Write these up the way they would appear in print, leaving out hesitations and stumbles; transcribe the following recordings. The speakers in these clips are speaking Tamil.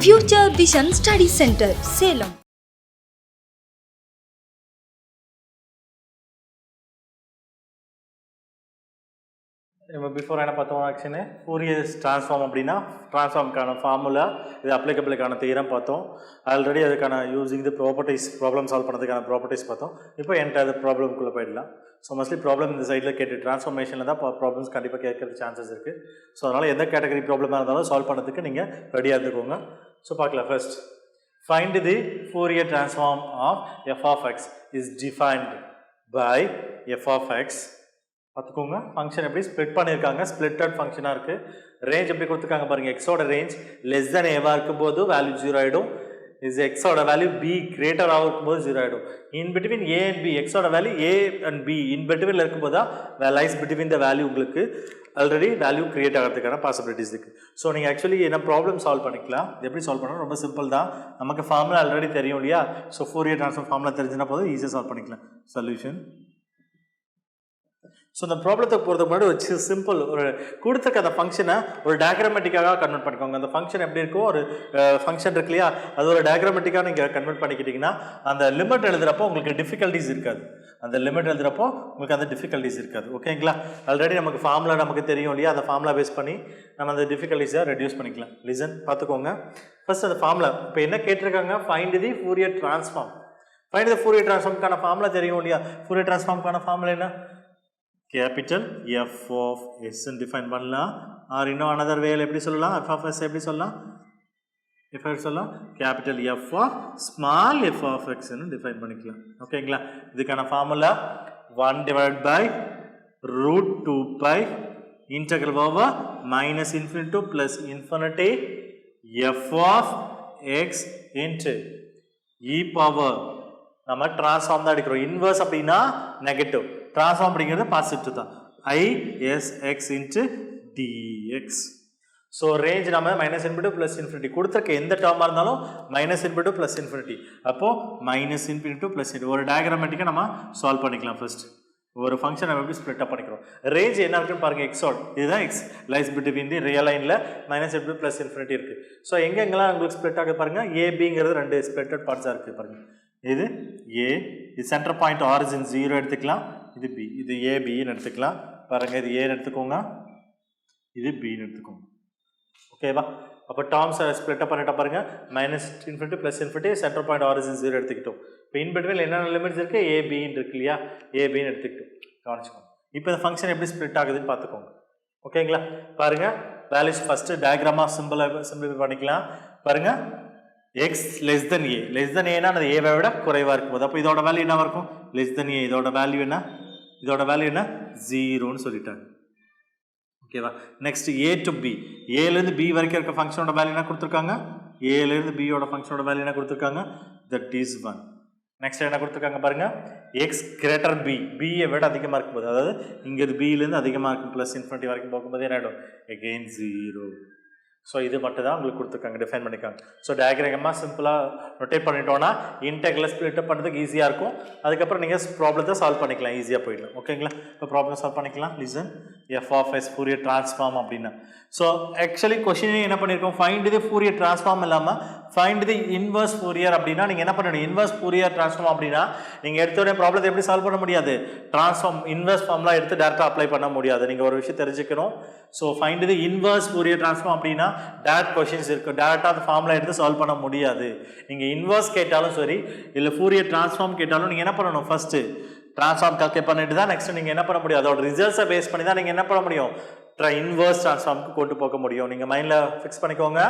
Future Vision Study Center, Salem. Before என்ன பார்த்தோம் ஆக்சுவலி ஃபோரியர் ட்ரான்ஸ்ஃபார்ம் அப்படின்னா ட்ரான்ஸ்ஃபார்முக்கான ஃபார்முலா இது அப்ளிகபிளுக்கான தியரம் பார்த்தோம். ஆல்ரெடி அதுக்கான யூஸிங் தி ப்ராப்பர்ட்டிஸ் ப்ராப்ளம் சால்வ் பண்ணுறதுக்கான ப்ராப்பர்ட்டிஸ் பார்த்தோம். இப்போ என்கிட்ட அது ப்ராப்ளம்குள்ளே போயிடலாம். ஸோ மோஸ்ட்லி ப்ராப்ளம் இந்த சைடில் கேட்டு ட்ரான்ஸ்ஃபார்மேஷனில் தான் ப்ராப்ளம்ஸ் கண்டிப்பாக கேட்கறது சான்சஸ் இருக்குது. ஸோ அதனால் எந்த கேட்டகரி ப்ராப்ளமாக இருந்தாலும் சால்வ் பண்ணுறதுக்கு நீங்கள் ரெடியாக இருந்துக்கோங்க. ஸோ பார்க்கலாம். First find the Fourier transform of f of x is defined by f of x. பார்த்துக்கோங்க ஃபங்க்ஷன் எப்படி ஸ்ப்ளிட் பண்ணியிருக்காங்க, ஸ்ப்ளிட்டட் ஃபங்க்ஷனாக இருக்குது. ரேஞ்ச் எப்படி கொடுத்துருக்காங்க பாருங்கள். எக்ஸோட ரேஞ்ச் லெஸ் தென் ஏவாக இருக்கும்போது வேல்யூ 0 ஆகிடும். இஸ் எக்ஸோட வேல்யூ பி கிரேட்டராக இருக்கும்போது 0 ஆகிடும். In between A and B எக்ஸோட value A and B in பிட்வீனில் இருக்கும்போது தான் லைஸ் பிட்வீன் த வேல்யூ உங்களுக்கு ஆல்ரெடி வேல்யூ கிரியேட் ஆகிறதுக்கான பாசிபிலிட்டிஸ் இருக்குது. ஸோ நீங்கள் ஆக்சுவலி என்ன ப்ராப்ளம் சால்வ் பண்ணிக்கலாம். எப்படி சால்வ் பண்ணணும் ரொம்ப சிம்பிள் தான். நமக்கு ஃபார்முலா ஆல்ரெடி தெரியும் இல்லையா. ஸோ ஃபோரியர் ட்ரான்ஸ்ஃபார்ம் ஃபார்முலா தெரிஞ்சுனா போதும் ஈஸியாக சால்வ் பண்ணிக்கலாம். சொல்யூஷன். ஸோ இந்த ப்ராப்ளத்துக்கு போகிறதுக்கு முன்னாடி ஒரு சிம்பிள் ஒரு கொடுத்துருக்க அந்த ஃபங்க்ஷனை ஒரு டயக்ராமேட்டிக்காக கன்வெர்ட் பண்ணிக்கோங்க. அந்த ஃபங்க்ஷன் எப்படி இருக்கோ ஒரு ஃபங்க்ஷன் இருக்கு இல்லையா, அது ஒரு டயக்ராமேட்டிக்காக நீங்கள் கன்வெர்ட் பண்ணிக்கிட்டிங்கன்னா அந்த லிமிட் எழுதுகிறப்போ உங்களுக்கு டிஃபிகல்ட்டிஸ் இருக்காது. அந்த லிமிட் எழுதுகிறப்போ உங்களுக்கு அந்த டிஃபிகல்ட்டிஸ் இருக்காது. ஓகேங்களா. ஆல்ரெடி நமக்கு ஃபார்முலா நமக்கு தெரியும் இல்லையா, அந்த ஃபார்முலா பேஸ் பண்ணி நம்ம அந்த டிஃபிகல்ட்டிஸை ரெடியூஸ் பண்ணிக்கலாம். லிசன் பார்த்துக்கோங்க. ஃபர்ஸ்ட் அந்த ஃபார்முலா இப்போ என்ன கேட்டிருக்காங்க, find the Fourier transform. Find the Fourier ட்ரான்ஸ்ஃபார்முக்கான ஃபார்முலா தெரியும் இல்லையா. ஃபோரியர் ட்ரான்ஸ்ஃபார்முக்கான ஃபார்முலா என்ன, கேபிட்டல் எஃப் ஆஃப் எஸ்ன்னு டிஃபைன் பண்ணலாம். ஆர் இன்னும் அனதர் வேல எப்படி சொல்லலாம், எஃப் ஆஃப் எஸ் எப்படி சொல்லலாம், எஃப் சொல்லலாம் capital F of small F of எக்ஸ்ன்னு டிஃபைன் பண்ணிக்கலாம். ஓகேங்களா. இதுக்கான formula 1 divide by root 2 by integral over minus infinity to plus infinity F of X into e power. நம்ம டிரான்ஸ்ஃபார்ம் தான் எடுக்கிறோம். இன்வர்ஸ் அப்படின்னா நெகட்டிவ், டிரான்ஸ்ஃபார்ம் அப்படிங்கிறது பாசிட்டிவ் தான். I S X into dx. So range நம்ம மைனஸ் இன்ஃபினிட்டி ப்ளஸ் இன்ஃபினிட்டி கொடுத்துருக்க எந்த டேர்மாக இருந்தாலும் மைனஸ் இன்ஃபினிட்டி ப்ளஸ் இன்ஃபினிட்டி. அப்போது மைனஸ் இன்ஃபினிட்டி ப்ளஸ் இன்ஃபினிட்டி ஒரு டயக்ராமேட்டிக்காக நம்ம சால்வ் பண்ணிக்கலாம். ஃபர்ஸ்ட் ஒரு ஃபங்க்ஷன் நம்ம எப்படி ஸ்ப்ளிட் அப் பண்ணிக்கிறோம். ரேஞ்ச் என்ன இருக்குன்னு பாருங்கள். எக்ஸோட இதுதான் X lies between the real லைனில் மைனஸ் இன்ஃபினிட்டி ப்ளஸ் இன்ஃபினிட்டி இருக்குது. ஸோ எங்கெங்கெல்லாம் உங்களுக்கு ஸ்ப்ளிட் ஆகுது பாருங்கள். ஏபிங்கிறது 2 ஸ்ப்ளிட்டட் பார்ட்ஸாக இருக்குது பாருங்கள். இது ஏ, இது சென்டர் பாயிண்ட் ஆரிஜின் 0 எடுத்துக்கலாம். இது பி, இது ஏபின்னு எடுத்துக்கலாம். பாருங்கள் இது ஏன்னு எடுத்துக்கோங்க, இது பின்னு எடுத்துக்கோங்க. ஓகேவா. அப்போ டேர்ம்ஸை ஸ்ப்ளிட் அப் பண்ணிட்டா பாருங்கள். Minus infinity plus infinity centre point origin 0 எடுத்துக்கிட்டோம். இப்போ இன் பிட்வீன் என்னென்ன லிமிட்ஸ் இருக்குது, ஏபின்னு இருக்கு இல்லையா, ஏபின்னு எடுத்துக்கிட்டோம். கவனிச்சுக்கோங்க. இப்போ இந்த ஃபங்க்ஷன் எப்படி ஸ்ப்ளிட் ஆகுதுன்னு பார்த்துக்கோங்க. ஓகேங்களா. பாருங்கள் வேல்யூஸ் ஃபஸ்ட்டு டயக்ராமாக சிம்பிளிஃபை பண்ணிக்கலாம். பாருங்கள் எக்ஸ் லெஸ் தென் ஏ, லெஸ் தென் ஏன்னா அது ஏவை விட குறைவாக இருக்கும்போது அப்போ இதோட வேல்யூ என்னவாக இருக்கும், லெஸ் தென் ஏ. இதோட வேல்யூ என்ன, இதோட வேல்யூ என்ன 0ன்னு சொல்லிட்டாங்க. ஓகேவா. நெக்ஸ்ட் ஏ டு பி, ஏலேருந்து பி வரைக்கும் இருக்க ஃபங்க்ஷனோட வேல்யூ என்ன கொடுத்துருக்காங்க, ஏலேருந்து பியோட ஃபங்க்ஷனோட வேல்யூ என்ன கொடுத்துருக்காங்க, தட் இஸ் 1. நெக்ஸ்ட் என்ன கொடுத்துருக்காங்க பாருங்கள், எக்ஸ் கிரேட்டர் பி, பியை விட அதிகமாக இருக்கும்போது, அதாவது இங்கே இது பியிலேருந்து அதிகமாக இருக்கும் ப்ளஸ் இன்ஃபினிட்டி வரைக்கும் போகும்போது என்ன ஆகிடும், எகெயின் 0. ஸோ இது மட்டும் தான் உங்களுக்கு கொடுத்துருக்காங்க, டிஃபைன் பண்ணிக்காங்க. ஸோ டயக்ராமாக சிம்பிளாக ரொட்டேட் பண்ணிட்டோன்னா இன்டெக்ரல் ஸ்ப்ளிட் அப் பண்ணுறதுக்கு ஈஸியாக இருக்கும். அதுக்கப்புறம் நீங்கள் ப்ராப்ளத்தை சால்வ் பண்ணிக்கலாம், ஈஸியாக போயிடலாம். ஓகேங்களா. இப்போ ப்ராப்ளம் சால்வ் பண்ணிக்கலாம். Listen f of s Fourier transform அப்படின்னா. ஸோ ஆக்சுவலி கொஸ்டினே என்ன பண்ணியிருக்கோம், ஃபைண்ட் தி ஃபோரியர் ட்ரான்ஸ்ஃபார்ம் இல்லாமல் ஃபைண்ட் தி இன்வர்ஸ் ஃபோரியர் அப்படின்னா நீங்கள் என்ன பண்ணணும், இன்வர்ஸ் ஃபோரியர் ட்ரான்ஸ்ஃபார்ம் அப்படின்னா நீங்கள் எடுத்தோடனே ப்ராப்ளத்தை எப்படி சால்வ் பண்ண முடியாது, ட்ரான்ஸ்ஃபார்ம் இன்வர்ஸ் ஃபார்ம்லாம் எடுத்து டேரெக்டாக அப்ளை பண்ண முடியாது. நீங்கள் ஒரு விஷயம் தெரிஞ்சுக்கணும். So find the inverse Fourier transform அப்படின்னா டேரக்ட் கொஷின்ஸ் இருக்குது, டேரெக்டாக அந்த ஃபார்முலா எடுத்து சால்வ் பண்ண முடியாது. நீங்கள் இன்வர்ஸ் கேட்டாலும் சரி இல்லை ஃபோரியர் ட்ரான்ஸ்ஃபார்ம் கேட்டாலும் நீங்கள் என்ன பண்ணணும், ஃபஸ்ட்டு ட்ரான்ஸ்ஃபார்ம் கால்குலேட் பண்ணிட்டு தான் நெக்ஸ்ட் நீங்கள் என்ன பண்ண முடியும், அதோட ரிசல்ட்ஸை பேஸ் பண்ணி தான் நீங்கள் என்ன பண்ண முடியும், இன்வர்ஸ் ட்ரான்ஸ்ஃபார்முக்கு கொண்டு போக முடியும். நீங்கள் மைண்டில் ஃபிக்ஸ் பண்ணிக்கோங்க.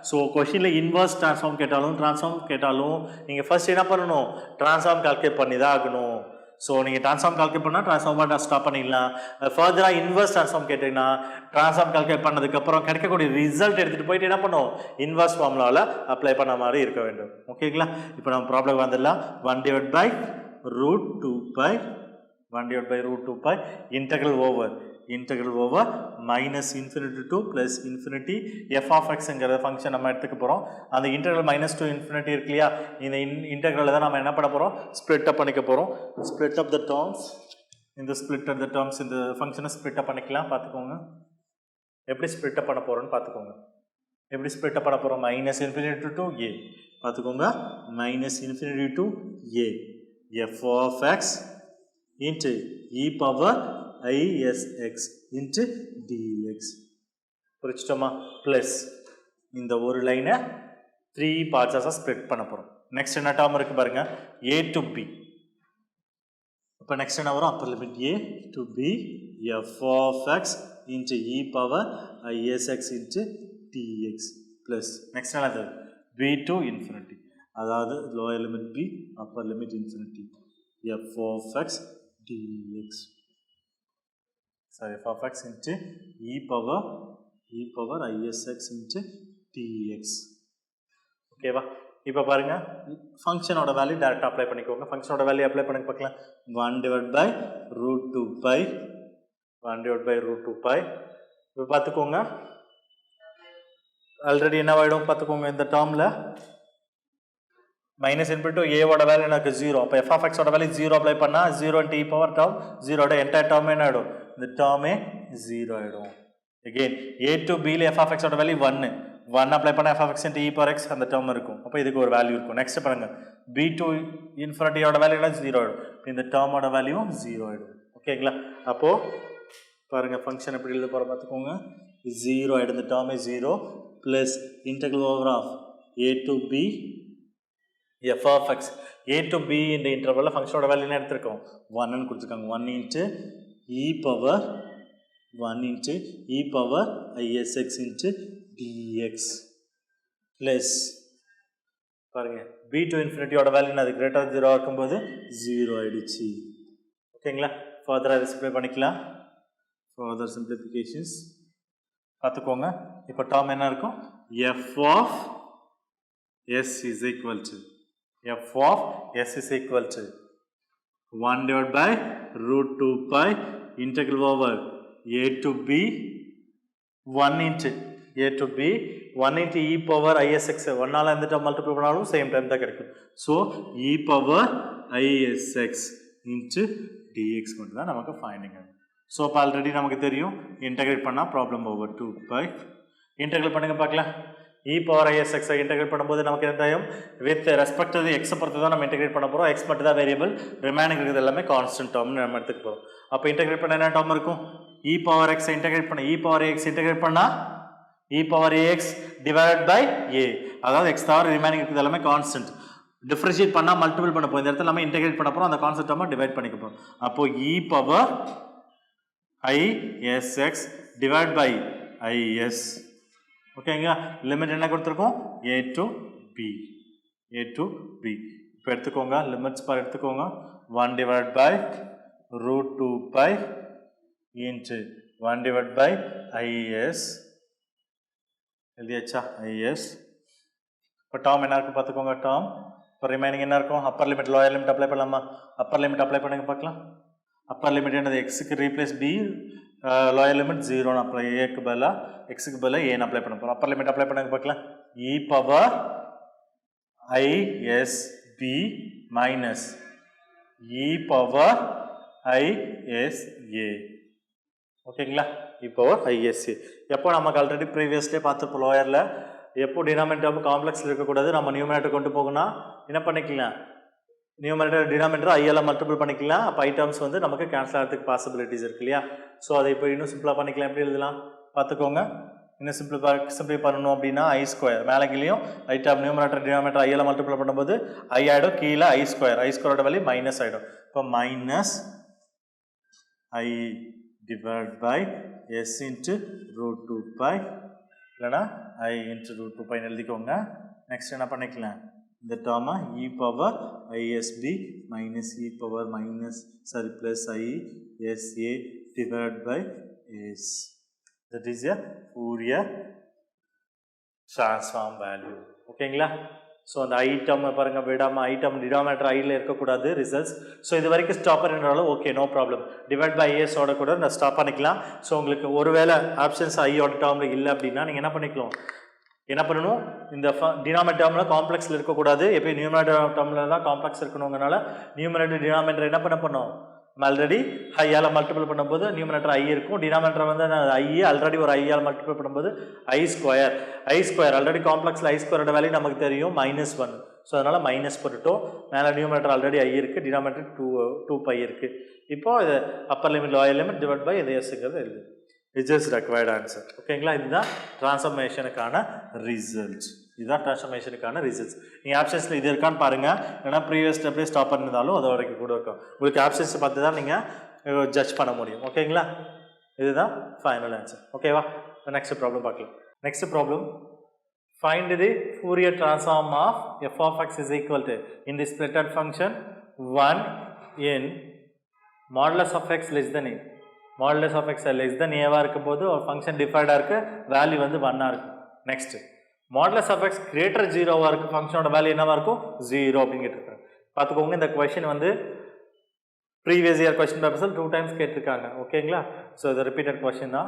ஸோ கொஷினில் இன்வர்ஸ் ட்ரான்ஸ்ஃபார்ம் கேட்டாலும் ட்ரான்ஸ்ஃபார்ம் கேட்டாலும் நீங்கள் ஃபர்ஸ்ட் என்ன பண்ணணும், ட்ரான்ஸ்ஃபார்ம் கால்குலேட் பண்ணி தான் ஆகணும். ஸோ நீங்கள் ட்ரான்ஸ்ஃபார்ம் கால்குலேட் பண்ணால் ட்ரான்ஸ்ஃபார்மாக ஸ்டாப் பண்ணிடலாம். ஃபர்தராக இன்வர்ஸ் ட்ரான்ஸ்ஃபார்ம் கேட்டிங்கன்னா ட்ரான்ஸ்ஃபார்ம் கால்குலேட் பண்ணதுக்கப்புறம் கிடைக்கக்கூடிய ரிசல்ட் எடுத்துகிட்டு போயிட்டு என்ன பண்ணும், இன்வர்ஸ் ஃபார்முலாவில் அப்ளை பண்ண மாதிரி இருக்க வேண்டும். ஓகேங்களா. இப்போ நம்ம ப்ராப்ளம் வந்துடலாம். 1 divide by root 2 by 1 divided by root 2 pi integral over minus infinity to plus infinity f of x என்கிற ஃபங்க்ஷன் நம்ம எடுத்துக்க போகிறோம். அந்த integral minus to infinity இருக்கு இல்லையா, இந்த integral தான் நம்ம என்ன பண்ண போகிறோம், ஸ்ப்ளிட் அப் பண்ணிக்க போகிறோம். ஸ்ப்ளிட் அப் த டேர்ம்ஸ், இந்த ஸ்ப்ளிட் அப் த டேர்ம்ஸ் இந்த ஃபங்க்ஷனை ஸ்ப்ளிட் அப் பண்ணிக்கலாம். பார்த்துக்கோங்க எப்படி ஸ்ப்ளிட் அப் பண்ண போகிறோன்னு பார்த்துக்கோங்க. எப்படி ஸ்ப்ளிட் பண்ண போகிறோம் மைனஸ் இன்ஃபினிட்டி டு ஏ பார்த்துக்கோங்க minus infinity to A F of X into e power ISX into dx புரிச்சிட்டோமா ப்ளஸ் இந்த ஒரு லைனை 3 பார்ட்ஸாக ஸ்ப்ளிட் பண்ண போகிறோம் நெக்ஸ்ட் என்ன டேர்ம் இருக்குது பாருங்க ஏ டு பி இப்போ நெக்ஸ்ட் என்ன வரும் upper limit a to b f of X into e power ISX into dx plus next என்னது பி டு இன்ஃபினிட்டி அதாவது lower limit b upper limit infinity F of x dx sorry f of X into e power ISX into dx ஓகேவா இப்போ பாருங்க ஃபங்க்ஷனோட வேல்யூ டேரெக்டாக அப்ளை பண்ணிக்கோங்க ஃபங்க்ஷனோட வேல்யூ அப்ளை பண்ணி பார்க்கலாம் 1/√2 பை 1/√2 பை இப்போ பார்த்துக்கோங்க ஆல்ரெடி என்ன ஆகிடும் பார்த்துக்கோங்க இந்த டேர்மில் மைனஸ் இன்பிட்டு ஏவோட வேல்யூ எனக்கு 0 அப்போ எஃப் ஆஃப் எக்ஸோட வேல்யூ 0 அப்ளை பண்ணால் 0 into e power term 0ஓட entire டேர்மே என்ன ஆகிடும் இந்த டேர்மே 0 ஆகிடும் again a to b ல f of x ஓட வேல்யூ 1 அப்ளை பண்ண f of x into e power x அந்த டேர்ம் இருக்கும் அப்போ இதுக்கு ஒரு வேல்யூ இருக்கும் நெக்ஸ்ட் பாருங்க b to infinity ஓட வேல்யூ என்ன 0 ஆயிடும் இந்த டேர்மோட வேல்யூ 0 ஆயிடும் ஓகேங்களா அப்போ பாருங்க ஃபங்க்ஷன் எப்படி எழுத போற பாத்துக்கோங்க 0 ஆயிடும் இந்த டேர்மே 0 plus integral over of a to b f of x a to b இந்த இன்டர்வல்ல ஃபங்க்ஷனோட வேல்யூ என்ன எடுத்துறோம் 1 ன்னு கொடுத்துருக்காங்க 1 into e power 1 into e power isx into dx plus பாருங்க b to infinity ஓட வேல்யூ அது greater than 0 ஆக்கும்போது 0 ஆயிடுச்சு ஓகேங்களா further simplify பண்ணிக்கலாம் further simplifications பார்த்துக்கோங்க இப்போ டேர்ம் என்ன இருக்கும் f of s is equal to 1 divided by root 2 pi integral over a to b 1 into a to b 1 into e power isx 1 ஆல இந்த டேர்ம் மல்டிப்ளை பண்ணாலும் சேம் டைம் தான் கிடைக்கும் so e power isx into dx மட்டும் தான் நமக்கு ஃபைண்டிங் ஆகும் ஸோ இப்போ ஆல்ரெடி நமக்கு தெரியும் இன்டெகிரேட் பண்ணால் ப்ராப்ளம் ஓவர் 2 பை இன்டெகிரேட் பண்ணுங்க பார்க்கலாம் e power isx இன்டெகிரேட் பண்ணும்போது நமக்கு என்ன time with respect to x பொறுத்து தான் நம்ம இன்டெகிரேட் பண்ண போகிறோம் x மட்டும் தான் வேரியபிள் ரிமைனிங் இருக்கிறது எல்லாமே கான்ஸ்டன்ட் டேர்ம்னு நம்ம எடுத்துக்க போகிறோம் அப்போ இன்டெகிரேட் பண்ண என்ன டேர்ம் இருக்கும் e power x இன்டெகிரேட் பண்ண e power x இன்டெகிரேட் பண்ணால் e power ax divided by a அதாவது x தவிர ரிமைனிங் இருக்கிறது எல்லாமே கான்ஸ்டன்ட் டிஃபரன்ஷியேட் பண்ணால் மல்டிபிள் பண்ண போகிறோம் இந்த இடத்துல நம்ம இன்டெகிரேட் பண்ண போகிறோம் அந்த கான்ஸ்டன்ட் டேர்மை டிவைட் பண்ணிக்க போகிறோம் அப்போ e power isx divided by is ஓகேங்க லிமிட் என்ன கொடுத்துருக்கோம் a to b இப்போ எடுத்துக்கோங்க லிமிட்ஸ் பார் எடுத்துக்கோங்க 1 divided by root 2 pi into 1 divided by is எழுதியாச்சா is இப்போ டேர்ம் என்ன இருக்கும் பார்த்துக்கோங்க டேர்ம் இப்போ ரிமைனிங் என்ன இருக்கும் Appar limit lower limit apply பண்ணலாமா அப்பர் லிமிட் அப்ளை பண்ணுங்க பார்க்கலாம் அப்பர் லிமிட் என்னது எக்ஸுக்கு replace b lower limit 0 apply ஏக்கு பதிலாக எக்ஸுக்கு பதிலாக ஏன்னு அப்ளை பண்ண போகிறோம் அப்பர் லிமிட் அப்ளை பண்ணுங்க பார்க்கலாம் இ power ISB minus e power ISA ஓகேங்களா இ பவர் ஐஎஸ்ஏ எப்போ நமக்கு ஆல்ரெடி ப்ரீவியஸ்லேயே பார்த்துப்போம் லோயரில் எப்போ டினாமினேட்டர் காம்ப்ளெக்ஸில் இருக்கக்கூடாது நம்ம நியூமரேட்டர் கொண்டு போகணும் என்ன பண்ணிக்கலாம் நியூமரேட்டர் டினாமினேட்டர் ஐஎல்லாம் மல்டிபிள் பண்ணிக்கலாம் அப்போ ஐட்டம்ஸ் வந்து நமக்கு கேன்சல் ஆகிறதுக்கு பாசிபிலிட்டிஸ் இருக்கு இல்லையா ஸோ அதை இப்போ இன்னும் சிம்பிளாக பண்ணிக்கலாம் எப்படி எழுதலாம் பார்த்துக்கோங்க இன்னும் சிம்பிளை பண்ணணும் அப்படின்னா ஐ ஸ்கொயர் மேலேங்கிலையும் ஐட்டம் நியூமரேட்டர் டினாமினேட்டர் ஐஎல்லாம் மல்டிபிள் பண்ணும்போது ஐ ஆகிடும் கீழே ஐ ஸ்கொயரோட வேல்யூ மைனஸ் ஆகிடும் இப்போ minus i divide by s into root 2 by இல்லைனா ஐ இன்ட்டு ரூட் 2 பைன்னு எழுதிக்கோங்க நெக்ஸ்ட் என்ன பண்ணிக்கலாம் இந்த டேர்மை e power ISB minus e power minus sorry plus ISA divide by S that is a Fourier transform value ஓகேங்களா ஸோ அந்த ஐட்டம் பாருங்கள் விடாமல் ஐட்டம் டினாமினேட்டர் ஐயில் இருக்கக்கூடாது ரிசல்ட்ஸ் ஸோ இது வரைக்கும் ஸ்டாப் பண்ணினாலும் okay no problem divide by ஏஸோட கூட நான் ஸ்டாப் பண்ணிக்கலாம் ஸோ உங்களுக்கு ஒருவேளை ஆப்ஷன்ஸ் ஐயோட டேர்மில் இல்லை அப்படின்னா நீங்கள் என்ன பண்ணிக்கலாம் என்ன பண்ணணும் இந்த டினாமினேட்டர் டேர்மில் காம்ப்ளெக்ஸில் இருக்கக்கூடாது எப்போ நியூமரேட்டர் டேர்மில் தான் காம்ப்ளெக்ஸ் இருக்கணுங்கனால நியூமரேட்டர் டினாமினேட்டர் என்ன பண்ணணும் ஆல்ரெடி ஐயால் மல்டிபிள் பண்ணும்போது நியூமரேட்டர் ஐ இருக்கும், டினாமினேட்டர் வந்து ஐ ஆல்ரெடி ஒரு ஐயால் மல்டிபிள் பண்ணும்போது ஐ ஸ்கொயர் ஆல்ரெடி காம்ப்ளெக்ஸில் ஐ ஸ்கொயரோட வேல்யூ நமக்கு தெரியும் -1. ஸோ அதனால் மைனஸ் போட்டுட்டோம். மேலே நியூமரேட்டர் ஆல்ரெடி ஐ இருக்குது, டினாமினேட்டர் 2π இருக்குது. இப்போ இது upper limit lower limit divide by இது எஸ்ங்கிறது எழுது. Which is required answer. ஓகேங்களா, இதுதான் ட்ரான்ஸ்ஃபர்மேஷனுக்கான ரிசல்ட்ஸ். இதுதான் ட்ரான்ஸ்ஃபர்மேஷனுக்கான ரிசல்ட்ஸ். நீங்கள் ஆப்ஷன்ஸில் இது இருக்கான்னு பாருங்கள், ஏன்னா ப்ரீவியஸ் ஸ்டெப்லேயே ஸ்டாப் பண்ணியிருந்தாலும் அது வரைக்கும் கூட இருக்கும். உங்களுக்கு ஆப்ஷன்ஸ் பார்த்து தான் நீங்கள் ஜட்ஜ் பண்ண முடியும். ஓகேங்களா, இதுதான் ஃபைனல் ஆன்சர். ஓகேவா, நெக்ஸ்ட் ப்ராப்ளம் பார்க்கலாம். Next problem, find the Fourier transform of f of x is equal to in the splitted function 1 in modulus of x less than a. modulus of x less than a வா இருக்கும்போது ஒரு ஃபங்க்ஷன் டிஃபைடாக இருக்குது, வேல்யூ வந்து 1ஆக இருக்கும். Next modulus of x greater 0வா இருக்குது, ஃபங்க்ஷனோட வேல்யூ என்னவா இருக்கும் 0 அப்படின்னு கேட்டிருக்காங்க. பார்த்துக்கோங்க, இந்த கொஷின் வந்து ப்ரீவியஸ் இயர் கொஸ்டின் பேப்பர்ஸில் 2 times கேட்டிருக்காங்க. ஓகேங்களா, ஸோ இது ரிப்பீட்டட் கொஸ்டின் தான்,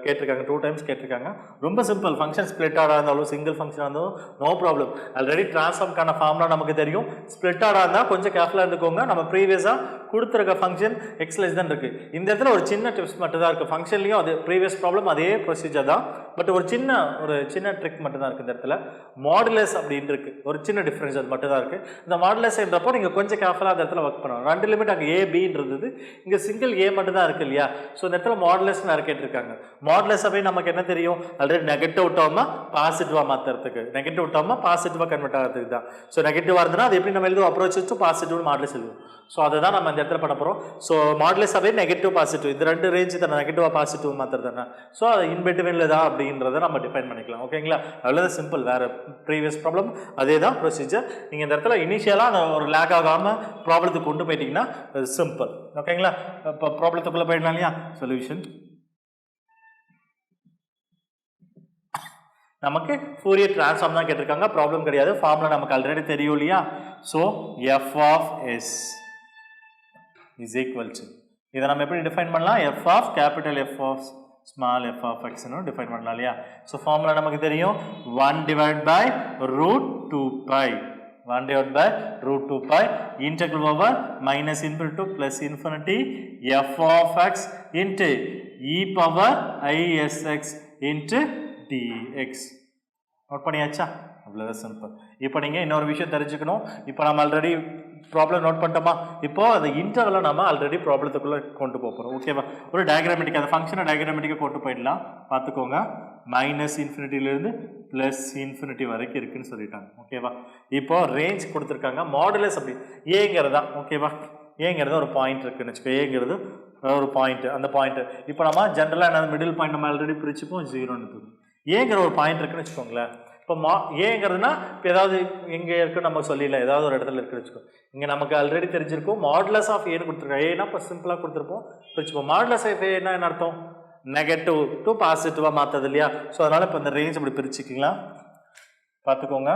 கேட்டிருக்காங்க 2 times கேட்டிருக்காங்க. ரொம்ப சிம்பிள், ஃபங்க்ஷன் ஸ்ப்ளிட் ஆடாக இருந்தாலும் சிங்கிள் ஃபங்க்ஷனாக இருந்தாலும் நோ ப்ராப்ளம். ஆல்ரெடி ட்ரான்ஸ்ஃபார்ம்கான ஃபார்ம்லாம் நமக்கு தெரியும். ஸ்ப்ளிட் ஆடாக இருந்தால் கொஞ்சம் கேர்ஃபுல்லாக இருந்துக்கோங்க. நம்ம ப்ரீவியஸாக கொடுத்துருக்க ஃபங்க்ஷன் எக்ஸ் லெஸ் தான் இருக்குது. இந்த இடத்துல ஒரு சின்ன டிப்ஸ் மட்டும் தான் இருக்குது. ஃபங்க்ஷன்லேயும் அது ப்ரீவியஸ் ப்ராப்ளம் அதே ப்ரொசீஜர் தான், பட் ஒரு சின்ன ட்ரிக் மட்டும் தான் இருக்குது. இந்த இடத்துல மாடுலஸ் அப்படின்னு இருக்குது, ஒரு சின்ன டிஃப்ரென்ஸ் அது மட்டும் தான் இருக்குது. இந்த மாடுலஸ்ன்றப்போ நீங்கள் கொஞ்சம் கேர்ஃபுல்லாக அந்த இடத்துல ஒர்க் பண்ணணும். 2 லிமிட் அங்கே ஏபின்றது, இங்கே சிங்கிள் ஏ மட்டும் தான் இருக்குது இல்லையா. ஸோ இந்த இடத்துல மாடுலஸ் நிறைய கேட்டிருக்காங்க. மாடுலஸ் அப்படி நமக்கு என்ன தெரியும், ஆல்ரெடி நெகட்டிவ் டேர்மாக பாசிட்டிவாக மாற்றுறதுக்கு, நெகட்டிவ் டேர்மாக பாசிட்டிவாக கன்வெர்ட் ஆகிறதுக்கு தான். ஸோ நெகட்டிவாக இருந்ததுன்னா அது எப்படி நம்ம எழுதுவோம், அப்ரோச் வச்சு பாசிட்டிவ் மாடுலஸ் எழுதுவோம். ஸோ அதை தான் நம்ம இந்த இடத்துல பண்ண போகிறோம். ஸோ மாடுலஸ் அவே நெகட்டிவ் பாசிட்டிவ், இது 2 ரேஞ்சு தானே, நெகட்டிவாக பாசிட்டிவ் மாற்றுறது தானே. ஸோ அது இன்பிட்வீனில் தான் அப்படின்றத நம்ம டிஃபைன் பண்ணிக்கலாம். ஓகேங்களா, அவ்வளோதான் சிம்பிள். வேறு ப்ரீவியஸ் ப்ராப்ளம் அதே தான் ப்ரொசீஜர். நீங்கள் இந்த இடத்துல இனிஷியலாக ஒரு லேக் ஆகாமல் ப்ராப்ளத்துக்கு கொண்டு போயிட்டீங்கன்னா சிம்பிள். ஓகேங்களா, இப்போ ப்ராப்ளத்துக்குள்ளே போயிடலாம் இல்லையா. சொல்யூஷன் நமக்கு ஃபோரியர் ட்ரான்ஸ்ஃபார்ம் தான் கேட்டிருக்காங்க, ப்ராப்ளம் கிடையாது. ஃபார்முலா நமக்கு ஆல்ரெடி தெரியும் இல்லையா. So f of s is equal to, இதை நம்ம எப்படி டிஃபைன் பண்ணலாம், f of capital F of small F of எக்ஸ்னு டிஃபைன் பண்ணலாம் இல்லையா. ஸோ ஃபார்முலா நமக்கு தெரியும் 1 divide by √2π, 1 divided by √2π integral over minus infinity to plus infinity f of x into e power isx into dx. Note பண்ணியாச்சா, அவ்வளோதான் சிம்பிள். இப்போ நீங்கள் இன்னொரு விஷயம் தெரிஞ்சுக்கணும். இப்போ நம்ம ஆல்ரெடி ப்ராப்ளம் நோட் பண்ணிட்டோமா, இப்போ அந்த இன்டர்வலை நம்ம ஆல்ரெடி ப்ராப்ளத்துக்குள்ளே கொண்டு போகிறோம். ஓகேவா, ஒரு டயக்ராமெட்டிக், அந்த ஃபங்க்ஷனை டயக்ராமெட்டிக்காக கொண்டு போயிடலாம். பார்த்துக்கோங்க, -இன்ஃபினிட்டிலேருந்து +∞ வரைக்கும் இருக்குன்னு சொல்லிட்டாங்க. ஓகேவா, இப்போ ரேஞ்ச் கொடுத்துருக்காங்க. மாடுலஸ் அப்படி ஏங்கிறது தான். ஓகேவா, ஏங்கிறது ஒரு பாயிண்ட் இருக்குன்னு வச்சுக்கோ, ஏங்கிறது ஒரு பாயிண்ட், அந்த பாயிண்ட் இப்போ நம்ம ஜென்ரலாக என்ன மிடில் பாயிண்ட் நம்ம ஆல்ரெடி பிரிச்சுப்போம் 0ன்னு இருக்குது. ஏங்கிற ஒரு பாயிண்ட் இருக்குன்னு வச்சுக்கோங்களேன். இப்போ ஏங்கிறதுனா இப்போ ஏதாவது எங்கே இருக்குன்னு நம்ம சொல்லிடல, ஏதாவது ஒரு இடத்துல இருக்குன்னு வச்சுக்கோ. இங்கே நமக்கு ஆல்ரெடி தெரிஞ்சிருக்கும் மாடுலஸ் ஆஃப் ஏன்னு கொடுத்துருக்கோம். ஏன்னா இப்போ சிம்பிளாக கொடுத்துருப்போம், பிரிச்சுப்போம். மாடுலஸ் ஆஃப் ஏன்னா என்ன அர்த்தம், நெகட்டிவ் டு பாசிட்டிவாக மாற்றுறது இல்லையா. ஸோ அதனால் இப்போ இந்த ரேஞ்ச் அப்படி பிரிச்சுக்கலாம். பார்த்துக்கோங்க,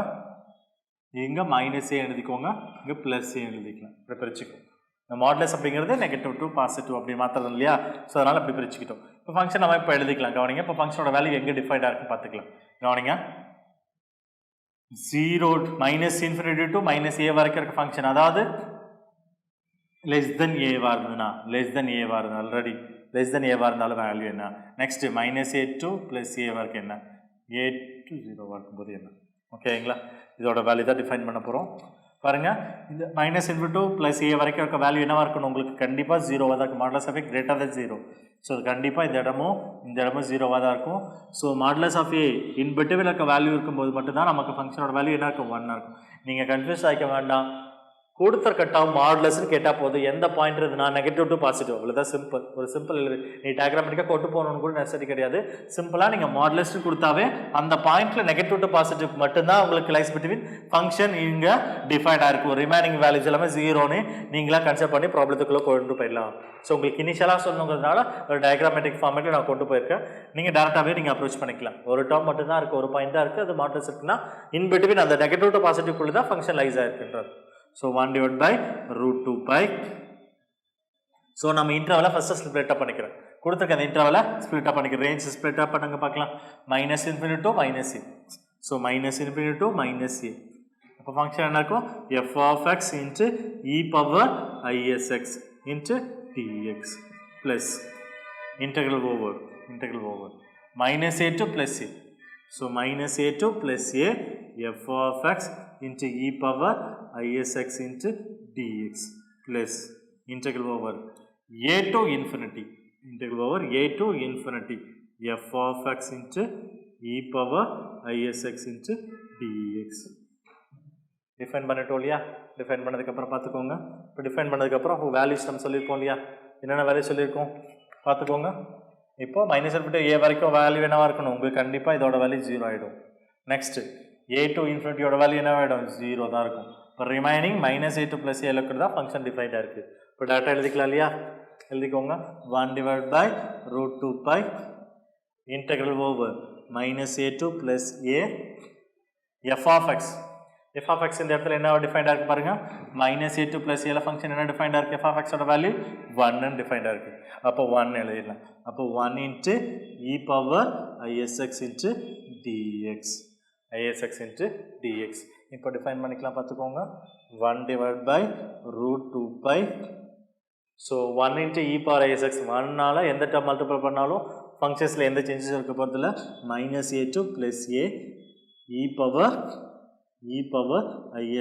இங்கே -a எழுதிக்கோங்க, இங்கே +a எழுதிக்கலாம், இப்படி பிரிச்சுக்கோங்க. இந்த மாடுலஸ் அப்படிங்கிறது நெகட்டிவ் டு பாசிட்டிவ் அப்படி மாற்றுறது இல்லையா. ஸோ அதனால் இப்படி பிரிச்சுக்கிட்டோம். இப்போ ஃபங்க்ஷன் நம்ம இப்போ எழுதிக்கலாம். கவனிங்க, இப்போ ஃபங்க்ஷனோட வேல்யூ எங்கே டிஃபைண்டாக இருக்குன்னு பார்த்துக்கலாம். கவனிங்க, 0 -∞ to -a வரைக்கும் இருக்க ஃபங்க்ஷன், அதாவது லெஸ் தென் ஏவாக இருந்ததுன்னா, லெஸ் தென் ஏவாக இருந்தால் ஆல்ரெடி லெஸ் தென் ஏவாக இருந்தாலும் வேல்யூ என்ன. நெக்ஸ்ட் -a to +a வரைக்கும் என்ன, a to 0 இருக்கும்போது என்ன. ஓகேங்களா, இதோட வேல்யூ தான் டிஃபைன் பண்ண போகிறோம். பாருங்கள், இந்த -∞ to +a வரைக்கும் இருக்க வேல்யூ என்னவாக இருக்கணும், உங்களுக்கு கண்டிப்பாக 0வாக தான் இருக்கும். Modulus of a greater then 0. So கண்டிப்பாக இந்த இடமும் 0வாக தான் இருக்கும். So modulus of a in between இருக்க வேல்யூ இருக்கும்போது மட்டும்தான் நமக்கு ஃபங்க்ஷனோட வேல்யூ என்ன இருக்கும், 1 இருக்கும். நீங்கள் கன்ஃபியூஸ் ஆகிக்க வேண்டாம். கொடுத்துருக்க டேர்ம் மாடுலஸ்ன்னு கேட்டால் போதும், எந்த பாயிண்ட் இருக்குதுன்னா நெகட்டிவ் டு பாசிட்டிவ், அவ்வளோதான் சிம்பிள். ஒரு சிம்பிள் எழுது, நீ டயக்ராமெட்டிக்காக கொண்டு போகணுன்னு கூட நெசசரி கிடையாது. சிம்பிளாக நீங்கள் மாடுலஸ்ன்னு கொடுத்தாவே அந்த பாயிண்ட்டில் நெகட்டிவ் டு பாசிட்டிவ் மட்டும்தான் உங்களுக்கு லைஸ் பிட்வீன் ஃபங்க்ஷன் இங்கே டிஃபைண்டாக இருக்கும். ரிமைனிங் வேல்யூஸ் எல்லாமே 0ன்னு நீங்களாக கன்சிடர் பண்ணி ப்ராப்ளத்துக்குள்ளே கொண்டு போயிடலாம். ஸோ உங்களுக்கு இனிஷியலாக சொல்லணுங்கிறதுனால ஒரு டயக்ராமெட்டிக் ஃபார்மேட்டில் நான் கொண்டு போயிருக்கேன். நீங்கள் டேரெக்டாகவே நீங்கள் அப்ரோச் பண்ணிக்கலாம். ஒரு டேர்ம் மட்டும்தான் இருக்குது, ஒரு பாயிண்ட் தான் இருக்குது, அது மாடுலஸ் இருக்குன்னா இன் பிட்வீன் அந்த நெகட்டிவ் டு பாசிட்டிவ்க்குள்ளே தான் ஃபங்க்ஷன் லைஸ் ஆகிருக்குன்றது. So 1 divided by √2π. ஸோ நம்ம இன்டர்வலை ஃபஸ்ட்டு ஸ்ப்ளிட் அப் பண்ணிக்கிறேன். கொடுத்துருக்க அந்த இன்டர்வலை ஸ்ப்ளிட் அப் பண்ணிக்கிறேன். ரேஞ்ச் ஸ்ப்ளிட் அப் பண்ணுங்க பார்க்கலாம். -∞ to -a. So -∞ to -a. அப்போ ஃபங்க்ஷன் என்ன இருக்கும், f of x into e power isx into dx plus integral over minus a to plus a. So minus a to plus a f of x into e power isx into dx plus integral over a to infinity f of x into e power isx into dx. Define பண்ணிட்டோம் இல்லையா? டிஃபைன் பண்ணதுக்கப்புறம் பார்த்துக்கோங்க. இப்போ டிஃபைன் பண்ணதுக்கப்புறம் வேல்யூஸ் நம்ம சொல்லியிருப்போம் இல்லையா? என்னென்ன வேல்யூ சொல்லியிருக்கோம் பார்த்துக்கோங்க. இப்போ மைனஸ் இன்ஃபினிட்டி ஏ வரைக்கும் வேல்யூ என்னவாக இருக்கணும்? உங்களுக்கு கண்டிப்பாக இதோட வேல்யூ 0 ஆகிடும். நெக்ஸ்ட்டு ஏ டு இன்ஃபினிட்டியோட வேல்யூ என்னவாகிடும்? 0 தான் இருக்கும். இப்போ remaining minus A to plus A இருக்கிறது தான் ஃபங்க்ஷன் டிஃபைண்டாக இருக்குது. இப்போ டேட்டா எழுதிக்கலாம் இல்லையா? எழுதிக்கோங்க. 1/√2π integral over minus A to plus A F of X. f of x இந்த இடத்துல என்ன டிஃபைண்டா இருக்கு பாருங்க. மைனஸ் ஏ டு பிளஸ் ஏல ஃபங்க்ஷன் என்ன டிஃபைண்டா இருக்கு? f of x ஓட வேல்யூ 1 டிஃபைண்டா இருக்கு. அப்போ 1 எழுதிடலாம். அப்போ 1 into e power isx into dx. இப்போ டிஃபைன் பண்ணிக்கலாம் பார்த்துக்கோங்க. 1/√2π. So 1 into e power isx 1னால எந்த டேர்ம் மல்டிபிள் பண்ணாலும் ஃபங்க்ஷன்ஸில் எந்த சேஞ்சஸ் இருக்க போகிறதில்ல. Minus A to plus A E power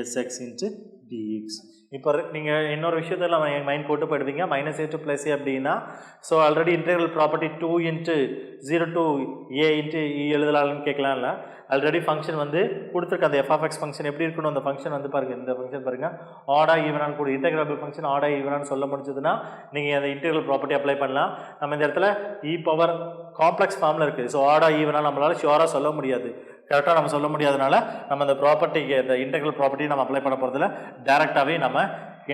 isx into dx. இப்போ நீங்கள் இன்னொரு விஷயத்தில் மைண்ட் போட்டு போயிடுவீங்க. Minus A to plus A அப்படின்னா so already integral property 2 into 0 to a into e எழுதலாம்னு கேட்கலாம்ல. ஆல்ரெடி ஃபங்க்ஷன் வந்து கொடுத்துருக்க அந்த f of x ஃபங்க்ஷன் எப்படி இருக்கணும்? அந்த ஃபங்க்ஷன் வந்து பாருங்கள், இந்த ஃபங்க்ஷன் பாருங்கள் ஆடா ஈவனான்னு கூட இன்டெகிரபிள் ஃபங்க்ஷன் ஆடா ஈவனான்னு சொல்ல முடிஞ்சதுன்னா நீங்கள் அந்த இன்டெகிரல் ப்ராப்பர்ட்டி அப்ளை பண்ணலாம். நம்ம இந்த இடத்துல இ பவர் காம்ப்ளெக்ஸ் ஃபார்மில் இருக்குது. ஸோ ஆடா ஈவனாக நம்மளால் ஷியோராக சொல்ல முடியாது, கரெக்டாக நம்ம சொல்ல முடியாதனால நம்ம அந்த ப்ராப்பர்ட்டிக்கு இந்த இன்டெகிரல் ப்ராப்பர்ட்டி நம்ம அப்ளை பண்ண போகிறதுல டேரெக்டாகவே நம்ம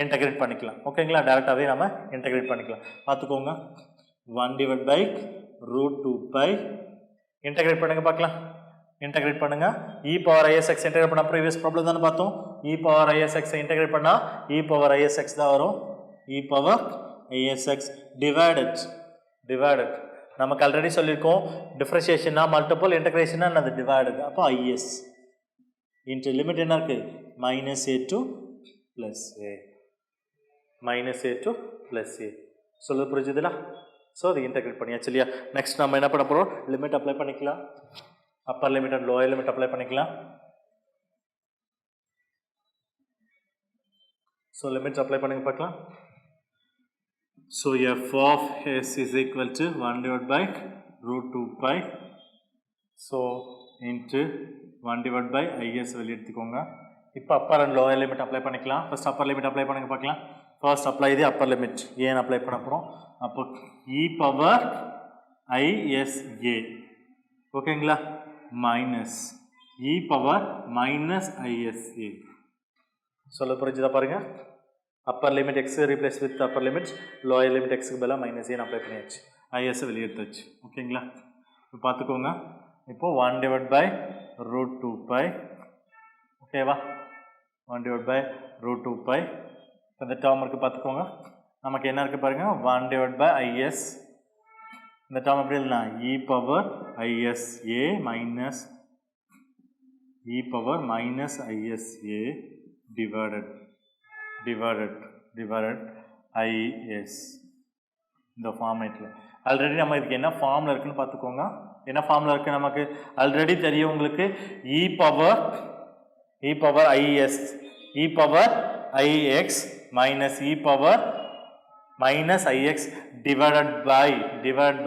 இன்டெகிரேட் பண்ணிக்கலாம். ஓகேங்களா? டேரெக்டாகவே நம்ம இன்டெகிரேட் பண்ணிக்கலாம். பார்த்துக்கோங்க. 1/√2π இன்டெகிரேட் பண்ணுங்க பார்க்கலாம். இன்டெகிரேட் பண்ணுங்க. இ பவர் isx இன்டெகிரேட் பண்ண ப்ரீவியஸ் ப்ராப்ளம் தானே பார்த்தோம். இ பவர் isx இன்டெகிரேட் பண்ணால் இ பவர் isx தான் வரும். இ பவர் isx டிவைடட் நமக்கு ஆல்ரெடி சொல்லியிருக்கோம். டிஃபரன்ஷியேஷனா மல்டிபிள், இன்டெகிரேஷனா அது டிவைடட். அப்போ is இன்ட்டு லிமிட் என்ன இருக்குது? மைனஸ் ஏ டு ப்ளஸ் ஏ. சொல்ல புரிஞ்சுதுல? ஸோ அது இன்டெகிரேட் பண்ணியாச்சு இல்லையா? நெக்ஸ்ட் நம்ம என்ன பண்ண போகிறோம்? லிமிட் அப்ளை பண்ணிக்கலாம். Upper limit and lower limit apply பண்ணிக்கலாம். ஸோ லிமிட்ஸ் அப்ளை பண்ணுங்க பார்க்கலாம். So f of s is equal to 1/√2π. So into 1/is வெளியே எடுத்துக்கோங்க. இப்போ upper and lower limit apply பண்ணிக்கலாம். ஃபர்ஸ்ட் அப்பர் லிமிட் அப்ளை பண்ணுங்க பார்க்கலாம். ஃபர்ஸ்ட் அப்ளை இது அப்பர் லிமிட் ஏன் அப்ளை பண்ண போகிறோம். அப்போ இ பவர் isa ஓகேங்களா minus e power minus isa. சொல்ல புரிஞ்சுதா பாருங்க. Upper limit X replace with Appar limit, lower limit எக்ஸுக்கு பதிலாக மைனஸ் ஏன்னு அப்ளை பண்ணியாச்சு. ஐஎஸ் வெளியே எடுத்தாச்சு. ஓகேங்களா? இப்போ பார்த்துக்கோங்க. இப்போது 1/√2π ஓகேவா? 1/√2π இந்த டேர்ம் இருக்குது பார்த்துக்கோங்க. நமக்கு என்ன இருக்குது பாருங்கள். 1/is இந்த டேர்ம் எப்படி இல்லைனா e power isa minus e power minus isa divided is இந்த ஃபார்மேட்டில். ஆல்ரெடி நம்ம இதுக்கு என்ன ஃபார்மில் இருக்குன்னு பார்த்துக்கோங்க. என்ன ஃபார்மில் இருக்குது நமக்கு ஆல்ரெடி தெரியும் உங்களுக்கு. E power ix minus e power minus ix divided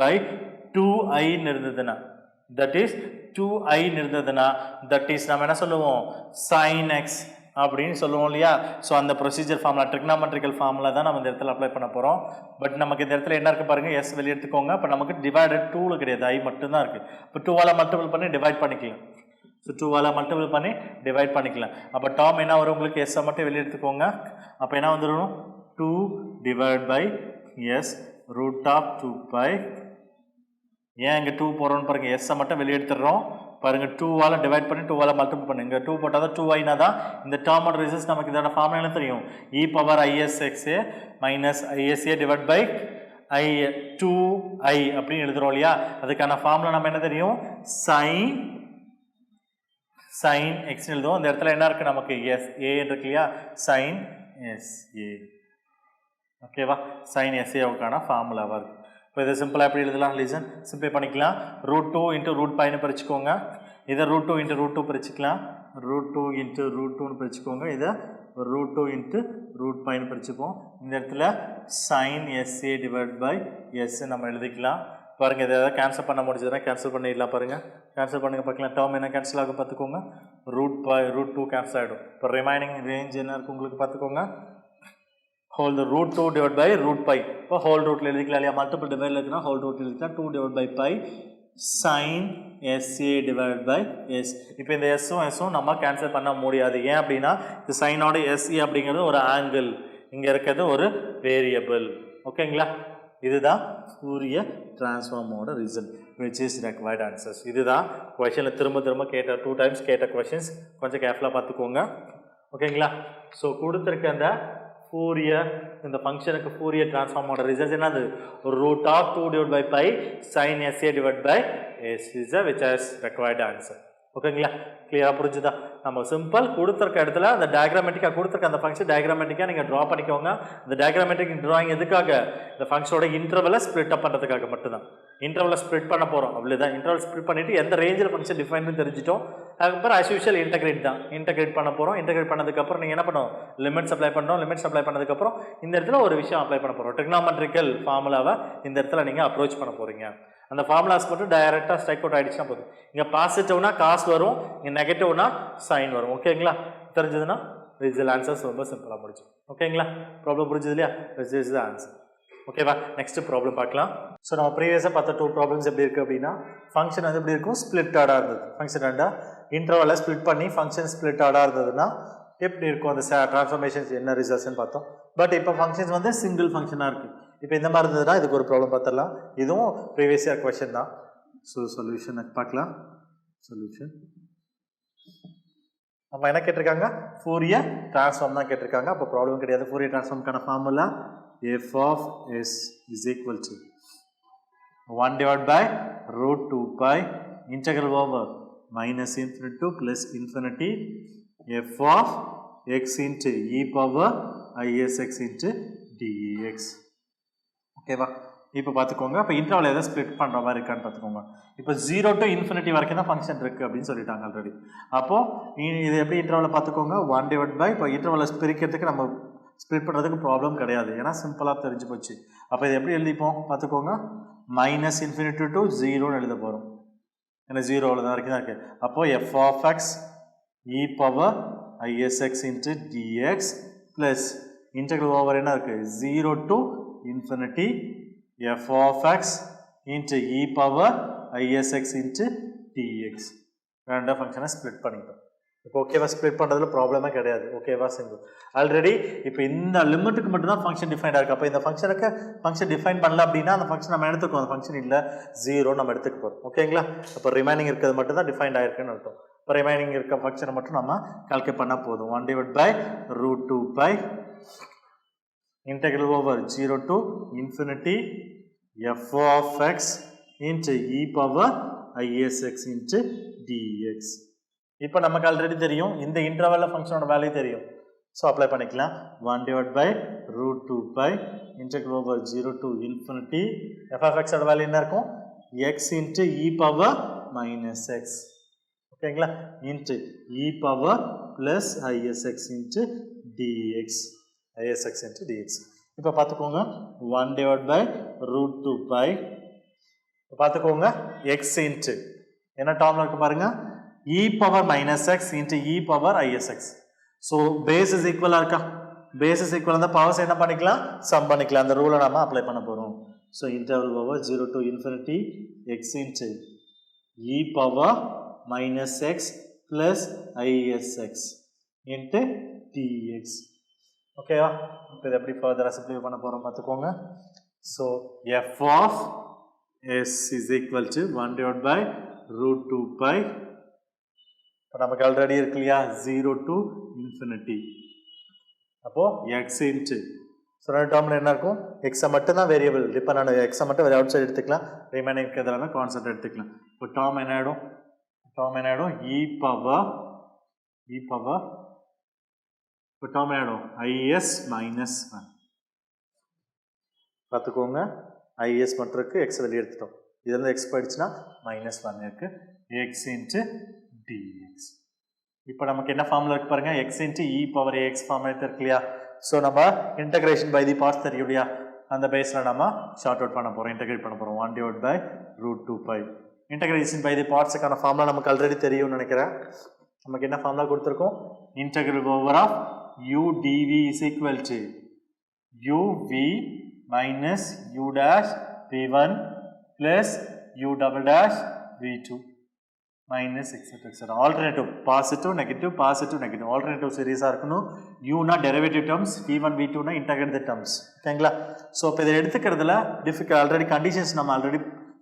by 2i இருந்ததுன்னா தட் இஸ் 2i இருந்ததுன்னா தட் இஸ் நம்ம என்ன சொல்லுவோம்? sin x அப்படின்னு சொல்லுவோம் இல்லையா? ஸோ அந்த ப்ரொசீஜர் ஃபார்முலா ட்ரிக்னாமெட்ரிக்கல் ஃபார்முலா தான் நம்ம இந்த இடத்துல அப்ளை பண்ண போகிறோம். பட் நமக்கு இந்த இடத்துல என்ன இருக்குது பாருங்கள். எஸ் வெளியே எடுத்துக்கோங்க. இப்போ நமக்கு டிவைடட் 2 கிடையாது, ஐ மட்டும்தான் இருக்குது. இப்போ 2ஆல் மல்டிபிள் பண்ணி டிவைட் பண்ணிக்கலாம். ஸோ 2ஆல் மல்டிபிள் பண்ணி டிவைட் பண்ணிக்கலாம். அப்போ டேர்ம் என்ன வரும் உங்களுக்கு? எஸ்ஸை மட்டும் வெளியே எடுத்துக்கோங்க. அப்போ என்ன வந்துடும்? 2/s√2π. ஏன் இங்கே 2 போகிறோன்னு பாருங்கள். எஸ்ஸை மட்டும் வெளியே எடுத்துடுறோம் பாருங்கள். 2ஆல் டிவைட் பண்ணி 2ஆல் மல்டிபிள் பண்ணி இங்கே 2 போட்டால் தான் 2iனா தான் இந்த டேர்மோட ரிசல்ட்ஸ் நமக்கு இதோட ஃபார்முலா என்ன தெரியும்? E power isxa minus isa divide by 2i அப்படின்னு எழுதுறோம் இல்லையா? அதுக்கான ஃபார்முலா நம்ம என்ன தெரியும்? sin x எழுதுவோம். இந்த இடத்துல என்ன இருக்குது நமக்கு? எஸ் ஏ இருக்கு இல்லையா? sin sa. ஓகேவா சைன் எஸ்ஏவுக்கான ஃபார்முலாவாக இருக்குது இப்போ இதை சிம்பிளாக எப்படி எழுதலாம் லிசன் சிம்பிளை பண்ணிக்கலாம் √2 இன்ட்டு √πன்னு பிரிச்சுக்கோங்க இதை √2 இன்ட்டு √2 பிரிச்சுக்கலாம் √2 இன்ட்டு √2ன்னு பிரிச்சுக்கோங்க இதை √2 இன்ட்டு √πன்னு பிரிச்சுப்போம் இந்த இடத்துல sine sa divide by s நம்ம எழுதிக்கலாம் பாருங்கள் இதை ஏதாவது கேன்சல் பண்ண முடிஞ்சதுன்னா கேன்சல் பண்ணிடலாம் பாருங்கள் கேன்சல் பண்ணுங்கள் பார்க்கலாம் டேர்ம் என்ன கேன்சல் ஆகும் பார்த்துக்கோங்க √2 கேன்சல் ஆகிடும் இப்போ ரிமைனிங் ரேஞ்ச் என்ன இருக்குது உங்களுக்கு பார்த்துக்கோங்க ஹோல் √2 டிவைட் பை √π இப்போ ஹோல் ரூட்டில் எழுதிக்கலாம் இல்லையா மல்டிபிள் டிவைடில் இருக்குன்னா ஹோல் ரூட்டில் எழுதிக்கலாம் 2 divide by pi sine sa divide by s இப்போ இந்த எஸ்ஸும் நம்ம கேன்சல் பண்ண முடியாது ஏன் அப்படின்னா இந்த சைனோட எஸ்இ அப்படிங்கிறது ஒரு ஆங்கிள் இங்கே இருக்கிறது ஒரு வேரியபிள் ஓகேங்களா இதுதான் ஃபோரியர் டிரான்ஸ்ஃபார்மோட result which is required answers இதுதான் கொஷனில் திரும்ப கேட்ட 2 டைம்ஸ் கேட்ட கொஷின்ஸ் கொஞ்சம் கேர்ஃபுல்லாக பார்த்துக்கோங்க ஓகேங்களா ஸோ கொடுத்துருக்க அந்த ஃபோரியர் இந்த ஃபங்க்ஷனுக்கு ஃபோரியர் டிரான்ஸ்ஃபார்மோட ரிசல்ட் என்னது √2 divide by pi sine sa divide by s is which is required answer ஓகேங்களா கிளியராக புரிஞ்சுதா நம்ம சிம்பிள் கொடுத்துருக்க இடத்துல அந்த டயக்ராமெட்டிக்காக கொடுத்துருக்க அந்த ஃபங்க்ஷன் டயக்ராமெட்டிக்காக நீங்கள் ட்ரா பண்ணிக்கோங்க இந்த டயக்ராமெட்டிக் ட்ராயிங் எதுக்காக இந்த ஃபங்க்ஷனோட இன்டர்வலை ஸ்ப்ளிட் அப் பண்ணுறதுக்காக மட்டும்தான் இன்டர்வலை ஸ்ப்ளிட் பண்ண போகிறோம் அவ்வளோதான் இன்டர்வல் ஸ்ப்ளிட் பண்ணிவிட்டு எந்த ரேஞ்சில் ஃபங்க்ஷன் டிஃபைன் தெரிஞ்சிட்டோம் அதுக்கப்புறம் ஆஸ் யூஷுவல் இன்டகிரேட் தான் இன்டகிரேட் பண்ண போகிறோம் இன்டகிரேட் பண்ணதுக்கப்புறம் நீங்கள் என்ன பண்ணணும் லிமிட்ஸ் அப்ளை பண்ணணும் லிமிட்ஸ் அப்ளை பண்ணதுக்கப்புறம் இந்த இடத்துல ஒரு விஷயம் அப்ளை பண்ண போகிறோம் ட்ரிக்னாமெட்ரிக்கல் ஃபார்முலாவை இந்த இடத்துல நீங்கள் அப்ரோச் பண்ண போகிறீங்க அந்த ஃபார்முலாஸ் மட்டும் டைரெக்டாக ஸ்ட்ரைக் அவுட் ஆகிடுச்சுன்னா போதும் இங்கே பாசிட்டிவ்னா காஸ் வரும் இங்கே நெகட்டிவ்னா சைன் வரும் ஓகேங்களா தெரிஞ்சதுன்னா ரிசல்ட் ஆன்சர்ஸ் ரொம்ப சிம்பிளாக முடிச்சு ஓகேங்களா ப்ராப்ளம் புரிஞ்சது இல்லையா திஸ் இஸ் த ஆன்சர் ஓகேவா நெக்ஸ்ட் ப்ராப்ளம் பார்க்கலாம் ஸோ நம்ம ப்ரீவியஸாக பார்த்த 2 ப்ராப்ளம்ஸ் எப்படி இருக்குது அப்படின்னா ஃபங்க்ஷன் வந்து எப்படி இருக்கும் ஸ்ப்ளிட்டாடாக இருந்தது ஃபங்க்ஷன் ரெண்டா இன்டர்வலை ஸ்ப்ளிட் பண்ணி ஃபங்க்ஷன் ஸ்ப்ளிட்டாடாக இருந்ததுன்னா எப்படி இருக்கும் அந்த ட்ரான்ஸ்ஃபர்மேஷன்ஸ் என்ன ரிசல்ட்ஸ்ன்னு பார்த்தோம் பட் இப்போ ஃபங்க்ஷன்ஸ் வந்து சிங்கிள் ஃபங்க்ஷனாக இருக்குது இப்போ இந்த மாதிரி இருந்ததுன்னா இதுக்கு ஒரு ப்ராப்ளம் பார்த்துடலாம் இதுவும் ப்ரீவியஸ் இயர் கொஷின் தான் ஸோ சொல்யூஷன் பார்க்கலாம் சொல்யூஷன் நம்ம என்ன கேட்டிருக்காங்க ஃபோரியர் ட்ரான்ஸ்ஃபார்ம் தான் கேட்டிருக்காங்க அப்போ ப்ராப்ளம் கிடையாது ஃபோரியர் ட்ரான்ஸ்ஃபார்முக்கான formula f of s is equal to 1 divided by √2π integral over minus infinity to plus infinity f of x into e power isx into dx ஓகேவா இப்போ பார்த்துக்கோங்க இப்போ இன்டர்வல் எதாவது ஸ்ப்ளிட் பண்ணுற மாதிரி இருக்கான்னு பார்த்துக்கோங்க இப்போ 0 to infinity வரைக்கும் தான் ஃபங்க்ஷன் இருக்குது அப்படின்னு சொல்லிட்டாங்க ஆல்ரெடி அப்போது இது எப்படி இன்டர்வலை பார்த்துக்கோங்க 1 divided by இப்போ இன்டர்வலை பிரிக்கிறதுக்கு நம்ம ஸ்ப்ளிட் பண்ணுறதுக்கு ப்ராப்ளம் கிடையாது ஏன்னா சிம்பிளாக தெரிஞ்சு போச்சு அப்போ இது எப்படி எழுதிப்போம் பார்த்துக்கோங்க மைனஸ் இன்ஃபினிட்டி டு 0ன்னு எழுத போகிறோம் ஏன்னா 0 தான் வரைக்கும் தான் இருக்குது அப்போது f of x e power ISX into dx plus integral over என்ன இருக்குது 0 to infinity f of X into e power ISX into dx ரெண்டாக ஃபங்க்ஷனை ஸ்ப்ளிட் பண்ணிட்டோம் இப்போ ஓகேவா ஸ்ப்ளிட் பண்ணுறதுல ப்ராப்ளமே கிடையாது ஓகேவா சிங்கிள் ஆல்ரெடி இப்போ இந்த லிமிட்டுக்கு மட்டும்தான் ஃபங்க்ஷன் டிஃபைன்டாக இருக்குது அப்போ இந்த ஃபங்க்ஷன் டிஃபைன் பண்ணல அப்படின்னா அந்த ஃபங்க்ஷன் நம்ம எடுத்துக்கோம் அந்த ஃபங்க்ஷன் இல்லை 0 நம்ம எடுத்துக்க போகிறோம் ஓகேங்களா அப்போ ரிமைனிங் இருக்கிறது மட்டும் தான் டிஃபைன்ட் ஆகிருக்குன்னு அர்த்தம் இப்போ ரிமைனிங் இருக்க ஃபங்க்ஷனை மட்டும் நம்ம கால்குலேட் பண்ணால் போதும் 1 divided by √2π integral over 0 to infinity f of x into e power isx into dx இப்போ நமக்கு ஆல்ரெடி தெரியும் இந்த இன்டர்வல்ல ஃபங்க்ஷனோட வேல்யூ தெரியும் ஸோ அப்ளை பண்ணிக்கலாம் 1 divided by √2π integral over 0 to infinity f of x ஓட வேல்யூ என்ன இருக்கும் x into e power minus x ஓகேங்களா into e power plus isx into dx isx into dx இப்போ பார்த்துக்கோங்க 1 divided by √2π பார்த்துக்கோங்க x into என்ன டேர்ம்ல இருக்கு பாருங்க e power minus x into e power isx so base is equal இருக்கா base is equal அந்த பவர்ஸ் என்ன பண்ணிக்கலாம் சம் பண்ணிக்கலாம் அந்த ரூலை நாம அப்ளை பண்ண போறோம் so interval over 0 to infinity x into e power minus x plus isx into dx ஓகேவா இப்போ இதை எப்படி ஃபர்தரா சிம்பிளிஃபை பண்ண போறோம் பார்த்துக்கோங்க so f of s is equal to 1 divided by √2π இப்போ நமக்கு ஆல்ரெடி இருக்கு இல்லையா 0 to infinity அப்போ x into ஸோ ரெண்டு டேர்மில் என்ன இருக்கும் எக்ஸை மட்டும் தான் வேரியபிள் இப்போ நான் எக்ஸை மட்டும் அவுட் சைடு எடுத்துக்கலாம் ரிமைனிங் இருக்கிறதுலாம் கான்செப்ட் எடுத்துக்கலாம் இப்போ டேர்ம் என்ன ஆகிடும் இ பவர் இப்போ டேர்ம் என்ன ஆகிடும் is minus 1 பார்த்துக்கோங்க ஐஎஸ் மட்டும் இருக்குது, எக்ஸ் வெளியே எடுத்துட்டோம். இதில் எக்ஸ் போயிடுச்சுன்னா -1 இருக்குது, எக்ஸ் இன்ட்டு டிஎக்ஸ். இப்போ நமக்கு என்ன ஃபார்முலா இருக்குது பாருங்கள், X into e power ax formula இருக்கு இல்லையா. ஸோ நம்ம இன்டகிரேஷன் பை தி பார்ட்ஸ் தெரியும் இல்லையா, அந்த பேஸில் நம்ம ஷார்ட் அவுட் பண்ண போகிறோம், இன்டகிரேட் பண்ண போகிறோம். 1/√2π. இன்டகிரேஷன் பை தி பார்ட்ஸுக்கான ஃபார்முலா நமக்கு ஆல்ரெடி தெரியும்னு நினைக்கிறேன். நமக்கு என்ன ஃபார்முலா கொடுத்துருக்கோம், integral over of u dv is equal to uv minus u dash v1 plus u double dash v2 minus etc. Alternative positive negative positive negative alternative series இருக்கணும். u னா derivative terms, v1 v2 னா integrated terms. ஓகேங்களா. ஸோ இப்போ இதை எடுத்துக்கிறதுல டிஃபிகல்ட் ஆல்ரெடி கண்டிஷன்ஸ் நம்ம ஆல்ரெடி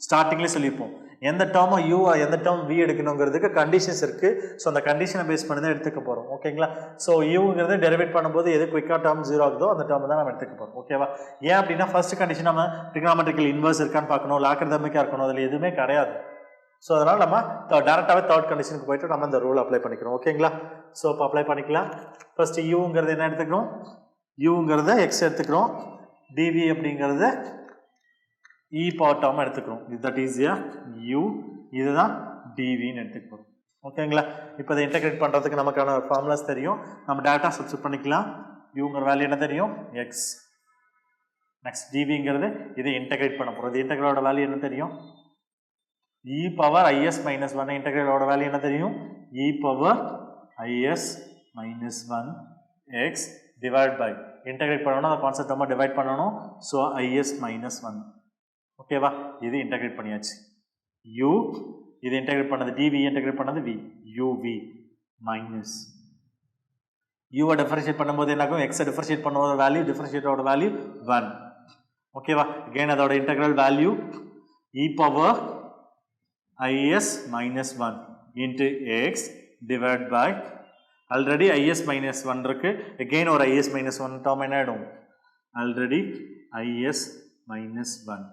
ஸ்டார்டிங்லேயே சொல்லியிருப்போம். எந்த டேர்மோ யூ எந்த டேர்ம் வி எடுக்கணுங்கிறதுக்கு கண்டிஷன்ஸ் இருக்குது. ஸோ அந்த கண்டிஷனை பேஸ் பண்ணி தான் எடுத்துக்க போகிறோம். ஓகேங்களா. ஸோ யூங்கிறது டெரிவேட் பண்ணும்போது எது குயிக்காக டேர்ம் 0 ஆகுதோ அந்த டேர்ம் தான் நம்ம எடுத்துக்க போகிறோம். ஓகேவா. ஏன் அப்படின்னா ஃபர்ஸ்ட் கண்டிஷன் நம்ம ட்ரிகனாமெட்ரிக்கல் இன்வர்ஸ் இருக்கான்னு பார்க்கணும், லாக்ரதமிக்காக இருக்கணும், அதில் எதுவுமே கிடையாது. ஸோ அதனால் நம்ம டேரெக்டாகவே தேர்ட் கண்டிஷனுக்கு போயிட்டு நம்ம இந்த ரூல் அப்ளை பண்ணிக்கிறோம். ஓகேங்களா. ஸோ இப்போ அப்ளை பண்ணிக்கலாம். ஃபர்ஸ்ட் யூங்கிறது என்ன எடுத்துக்கிறோம், யூங்கிறத எக்ஸ் எடுத்துக்கிறோம், டிவி அப்படிங்கிறது இ பவர் டேர்ம் எடுத்துக்கிறோம். தட் ஈஸியா யூ, இதுதான் டிவின்னு எடுத்துக்கிறோம். ஓகேங்களா. இப்போ இதை இன்டகிரேட் பண்ணுறதுக்கு நமக்கான ஃபார்முலாஸ் தெரியும், நம்ம டேட்டா சப்ஸ்டிட் பண்ணிக்கலாம். யூங்கிற வேல்யூ என்ன தெரியும், எக்ஸ். நெக்ஸ்ட் டிவிங்கிறது இதை இன்டகிரேட் பண்ண போகிறோம். இது இன்டகிரலோட வேல்யூ என்ன தெரியும், இ பவர் ஐஎஸ் மைனஸ் 1. இன்டகிரலோட வேல்யூ என்ன தெரியும், e power IS minus 1 X divide by, integrate பண்ணணும் அந்த கான்செப்ட் நம்ம டிவைட் பண்ணணும். So IS minus 1. ஓகேவா. இது இன்டகிரேட் பண்ணியாச்சு. u இது இன்டகிரேட் பண்ணது dv, இன்டகிரேட் பண்ணது v, uv minus u differentiate பண்ணும்போது என்னாகும், x டிஃபரன்ஷியேட் பண்ணும்போது வேல்யூ, டிஃபரன்ஷியேட்டோட வேல்யூ 1. ஓகேவா. அகைன் அதோட integral value e power is minus 1 into x divided by, already is minus 1 இருக்கு, again ஒரு is minus 1 டேர்ம் என்ன ஆயிடும், ஆல்ரெடி is minus 1.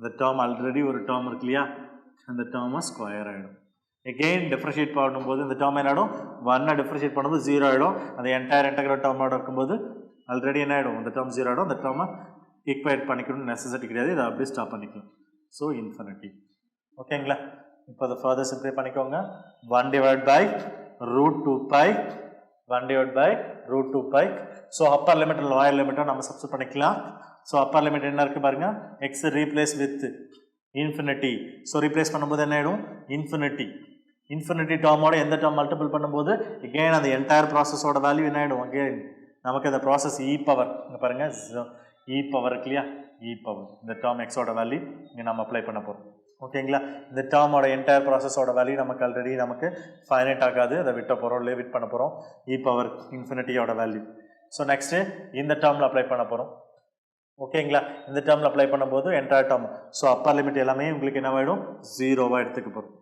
இந்த டேர்ம் ஆல்ரெடி ஒரு டேர்ம் இருக்கு இல்லையா, அந்த டேர்மை ஸ்கொயர் ஆகிடும். எகெயின் டிஃபரன்ஷியேட் பண்ணும்போது இந்த டேர்ம் என்ன ஆகிடும், 1 டிஃபரன்ஷியேட் பண்ணும்போது 0 ஆகிடும். அந்த என்டையர் இன்டகிரல் டேர்மோட இருக்கும்போது ஆல்ரெடி என்ன ஆகிடும், இந்த டேர்ம் 0 ஆகிடும். அந்த டேர்மை ஈக்குவேட் பண்ணிக்கணும்னு நெசசிட்டி கிடையாது, இதை அப்படியே ஸ்டாப் பண்ணிக்கலாம். So infinity. ஓகேங்களா. இப்போ அதை ஃபர்தர் சிம்ப்ளை பண்ணிக்கோங்க. 1 divide by √2π, 1 divide by √2π. So upper limit lower லிமிட்டை நம்ம சப்ஸ்டிட் பண்ணிக்கலாம். ஸோ அப்பர் லிமிட் என்ன இருக்குது பாருங்கள், X replace with infinity. So replace பண்ணும்போது என்ன ஆகிடும், இன்ஃபினிட்டி. இன்ஃபினிட்டி டேர்மோட எந்த டேர்ம் மல்டிபிள் பண்ணும்போது எகெயின் அந்த என்டையர் ப்ராசஸோட வேல்யூ என்ன ஆகிடும், அகெயின் நமக்கு அந்த ப்ராசஸ் இ பவர், இங்கே பாருங்கள் இ பவர் இருக்கு இல்லையா, இ பவர் இந்த டேர்ம் எக்ஸோட வேல்யூ இங்கே நம்ம அப்ளை பண்ண போகிறோம். ஓகேங்களா. இந்த டேர்மோட என்டையர் ப்ராசஸோட வேல்யூ நமக்கு ஆல்ரெடி நமக்கு ஃபைனைட் ஆகாது, அதை விட்ட போகிறோம், லிமிட் பண்ண போகிறோம், இ பவர் இன்ஃபினிட்டியோட வேல்யூ. ஸோ நெக்ஸ்ட்டு இந்த டேர்மில் அப்ளை பண்ண போகிறோம். ஓகேங்களா. இந்த டேர்மில் அப்ளை பண்ணும்போது entire term, so upper limit எல்லாமே உங்களுக்கு என்ன ஆகிடும், 0வாக எடுத்துக்க போகிறோம்.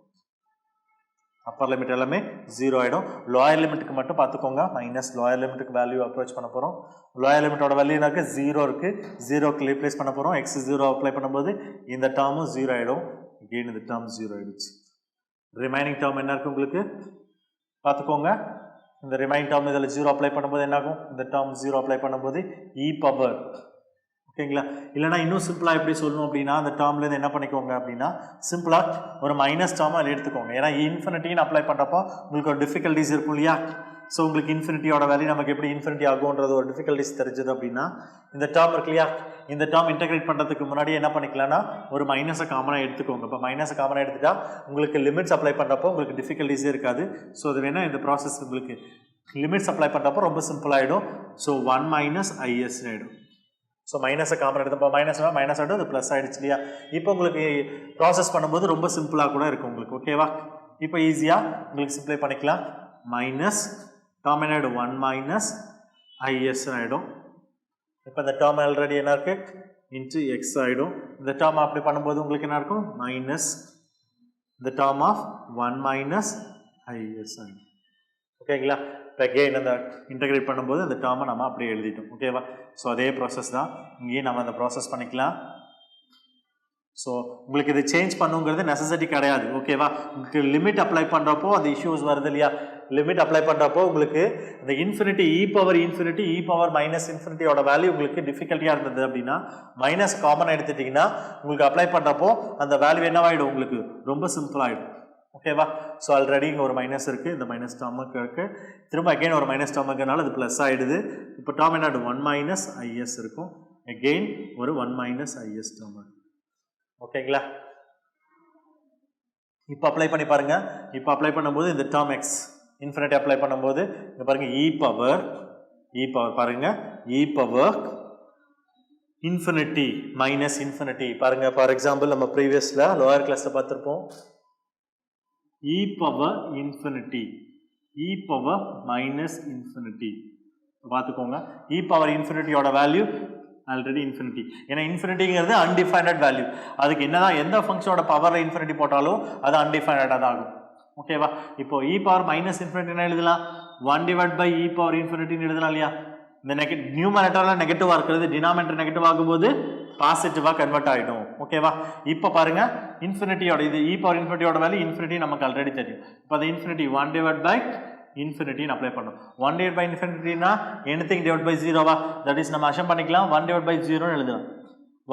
அப்பர் லிமிட் எல்லாமே 0 ஆகிடும். லோயர் லிமிட்டுக்கு மட்டும் பார்த்துக்கோங்க, மைனஸ் லோயர் லிமிட்டுக்கு வேல்யூ அப்ரோச் பண்ண போகிறோம். லோயர் லிமிட்டோட வேல்யூ எனக்கு 0 இருக்குது, 0க்கு ரீப்ளேஸ் பண்ண போகிறோம். எக்ஸ் 0 அப்ளை பண்ணும்போது இந்த டேர்மும் 0 ஆகிடும். அகெயின் இந்த டேர்ம் 0 ஆகிடுச்சு. ரிமைனிங் டேர்ம் என்ன இருக்குது உங்களுக்கு பார்த்துக்கோங்க. இந்த ரிமைனிங் டேர்ம் இதில் 0 அப்ளை பண்ணும்போது என்னாகும், இந்த டேர்ம் 0 அப்ளை பண்ணும்போது இ பவர். ஓகேங்களா. இல்லைனா இன்னும் சிம்பிளாக எப்படி சொல்லணும் அப்படின்னா, அந்த டேர்ம்லேருந்து என்ன பண்ணிக்கோங்க அப்படின்னா, சிம்பிளாக ஒரு மைனஸ் டேர்ம் அதில் எடுத்துக்கோங்க. ஏன்னா இன்ஃபினிட்டின்னு அப்ளை பண்ணுறப்போ உங்களுக்கு ஒரு டிஃபிகல்ட்டிஸ் இருக்கும் இல்லையா. ஸோ உங்களுக்கு இன்ஃபினிட்டியோட வேல்யூ நமக்கு எப்படி இன்ஃபினிட்டி ஆகுன்றது ஒரு டிஃபிகல்ட்டிஸ் தெரிஞ்சது அப்படின்னா, இந்த டேர்ம் இருக்கு இல்லையா, இந்த டேர்ம் இன்டகிரேட் பண்ணுறதுக்கு முன்னாடி என்ன பண்ணிக்கலாம்னா ஒரு மைனஸை காமனாக எடுத்துக்கோங்க. இப்போ மைனஸை காமனாக எடுத்துட்டா உங்களுக்கு லிமிட்ஸ் அப்ளை பண்ணுறப்போ உங்களுக்கு டிஃபிகல்ட்டிஸே இருக்காது. ஸோ அது வேணால் இந்த ப்ராசஸ் உங்களுக்கு லிமிட்ஸ் அப்ளை பண்ணுறப்போ ரொம்ப சிம்பிளாகிடும். ஸோ 1 மைனஸ் ஐஎஸ் ஆகிடும். ஸோ மைனஸை காமன் எடுத்தப்போ மைனஸ் ஆகிடும், அது ப்ளஸ் ஆகிடுச்சு இல்லையா. இப்போ உங்களுக்கு ப்ராசஸ் பண்ணும்போது ரொம்ப சிம்பிளாக கூட இருக்கும் உங்களுக்கு. ஓகேவா. இப்போ ஈஸியாக உங்களுக்கு சிம்பிளை பண்ணிக்கலாம். மைனஸ் காமன் ஆகிடும், 1 மைனஸ் ஐஎஸ் ஆகிடும். இப்போ இந்த டேர்ம் ஆல்ரெடி என்ன இருக்குது, இன்ட்டு எக்ஸ் ஆகிடும். இந்த டேர்ம் அப்படி பண்ணும்போது உங்களுக்கு என்ன இருக்கும், மைனஸ் இந்த டேர்ம் ஆஃப் 1 மைனஸ் ஐஎஸ் ஆகிடும். ஓகேங்களா. இப்போ அகெயின் அந்த இன்டகிரேட் பண்ணும்போது அந்த டேர்மை நம்ம அப்படியே எழுதிட்டோம். ஓகேவா. ஸோ அதே ப்ராசஸ் தான் இங்கேயும் நம்ம அந்த ப்ராசஸ் பண்ணிக்கலாம். ஸோ உங்களுக்கு இது சேஞ்ச் பண்ணுங்கிறது நெசசிட்டி கிடையாது. ஓகேவா? உங்களுக்கு லிமிட் அப்ளை பண்ணுறப்போ அந்த இஷ்யூஸ் வருது இல்லையா? லிமிட் அப்ளை பண்ணுறப்போ உங்களுக்கு இந்த இன்ஃபினிட்டி இ பவர் மைனஸ் இன்ஃபினிட்டியோட வேல்யூ உங்களுக்கு டிஃபிகல்ட்டியாக இருந்தது அப்படின்னா மைனஸ் காமன் எடுத்துட்டிங்கன்னா உங்களுக்கு அப்ளை பண்ணுறப்போ அந்த வேல்யூ என்னவாயிடும்? உங்களுக்கு ரொம்ப சிம்பிள் ஆகிடும். ஓகேவா? ஸோ ஆல்ரெடி இங்கே ஒரு மைனஸ் இருக்குது, இந்த மைனஸ் டேர்முக்கு இருக்குது, திரும்ப அகெயின் ஒரு மைனஸ் டேர்ம் இருக்கிறனால அது ப்ளஸ் ஆகிடுது. இப்போ டேர்ம் என்ன 1 மைனஸ் ஐஎஸ் இருக்கும், அகெயின் ஒரு 1 மைனஸ் ஐஎஸ் டேர்ம். ஓகேங்களா? இப்போ அப்ளை பண்ணி பாருங்க. இப்போ அப்ளை பண்ணும்போது இந்த டேர்ம் எக்ஸ் இன்ஃபினிட்டி அப்ளை பண்ணும்போது இங்க பாருங்க இ பவர் பாருங்க e power infinity minus infinity பாருங்க. ஃபார் எக்ஸாம்பிள் நம்ம ப்ரீவியஸ்ல லோயர் கிளாஸ்ல பார்த்துருப்போம் e power infinity e power minus infinity பார்த்துக்கோங்க. இ பவர் இன்ஃபினிட்டியோட வேல்யூ ஆல்ரெடி இன்ஃபினிட்டி. ஏன்னா இன்ஃபினிட்டிங்கிறது அன்டிஃபைனட் வேல்யூ. அதுக்கு என்னதான் எந்த ஃபங்க்ஷனோட பவரில் இன்ஃபினிட்டி போட்டாலும் அது அன்டிஃபைனடாக தான் ஆகும். ஓகேவா? இப்போ இ பவர் மைனஸ் இன்ஃபினிட்டின்னு எழுதலாம், 1 டிவைட் பை இ பவர் இன்ஃபினிட்டின்னு எழுதலாம் இல்லையா? இந்த நியூமரேட்டரில் நெகட்டிவாக இருக்கிறது டினாமினேட்டர் நெகட்டிவ் ஆகும்போது பாசிட்டிவாக கன்வெர்ட் ஆகிடும். ஓகேவா? இப்போ பாருங்க இன்ஃபினிட்டியோட இது இ பவர் இன்ஃபினிட்டியோட வேல்யூ இன்ஃபினிட்டி நமக்கு ஆல்ரெடி தெரியும். இப்போ அது இன்ஃபினிட்டி 1 டிவைட் பை இன்ஃபினிட்டின்னு அப்ளை பண்ணும். 1 டிவைட் பை இன்ஃபினிட்டினா எனிதிங் டிவைட் பை 0வா? தட் இஸ் நம்ம அசம் பண்ணிக்கலாம் 1 டிவைட் பை 0ன்னு எழுதலாம்.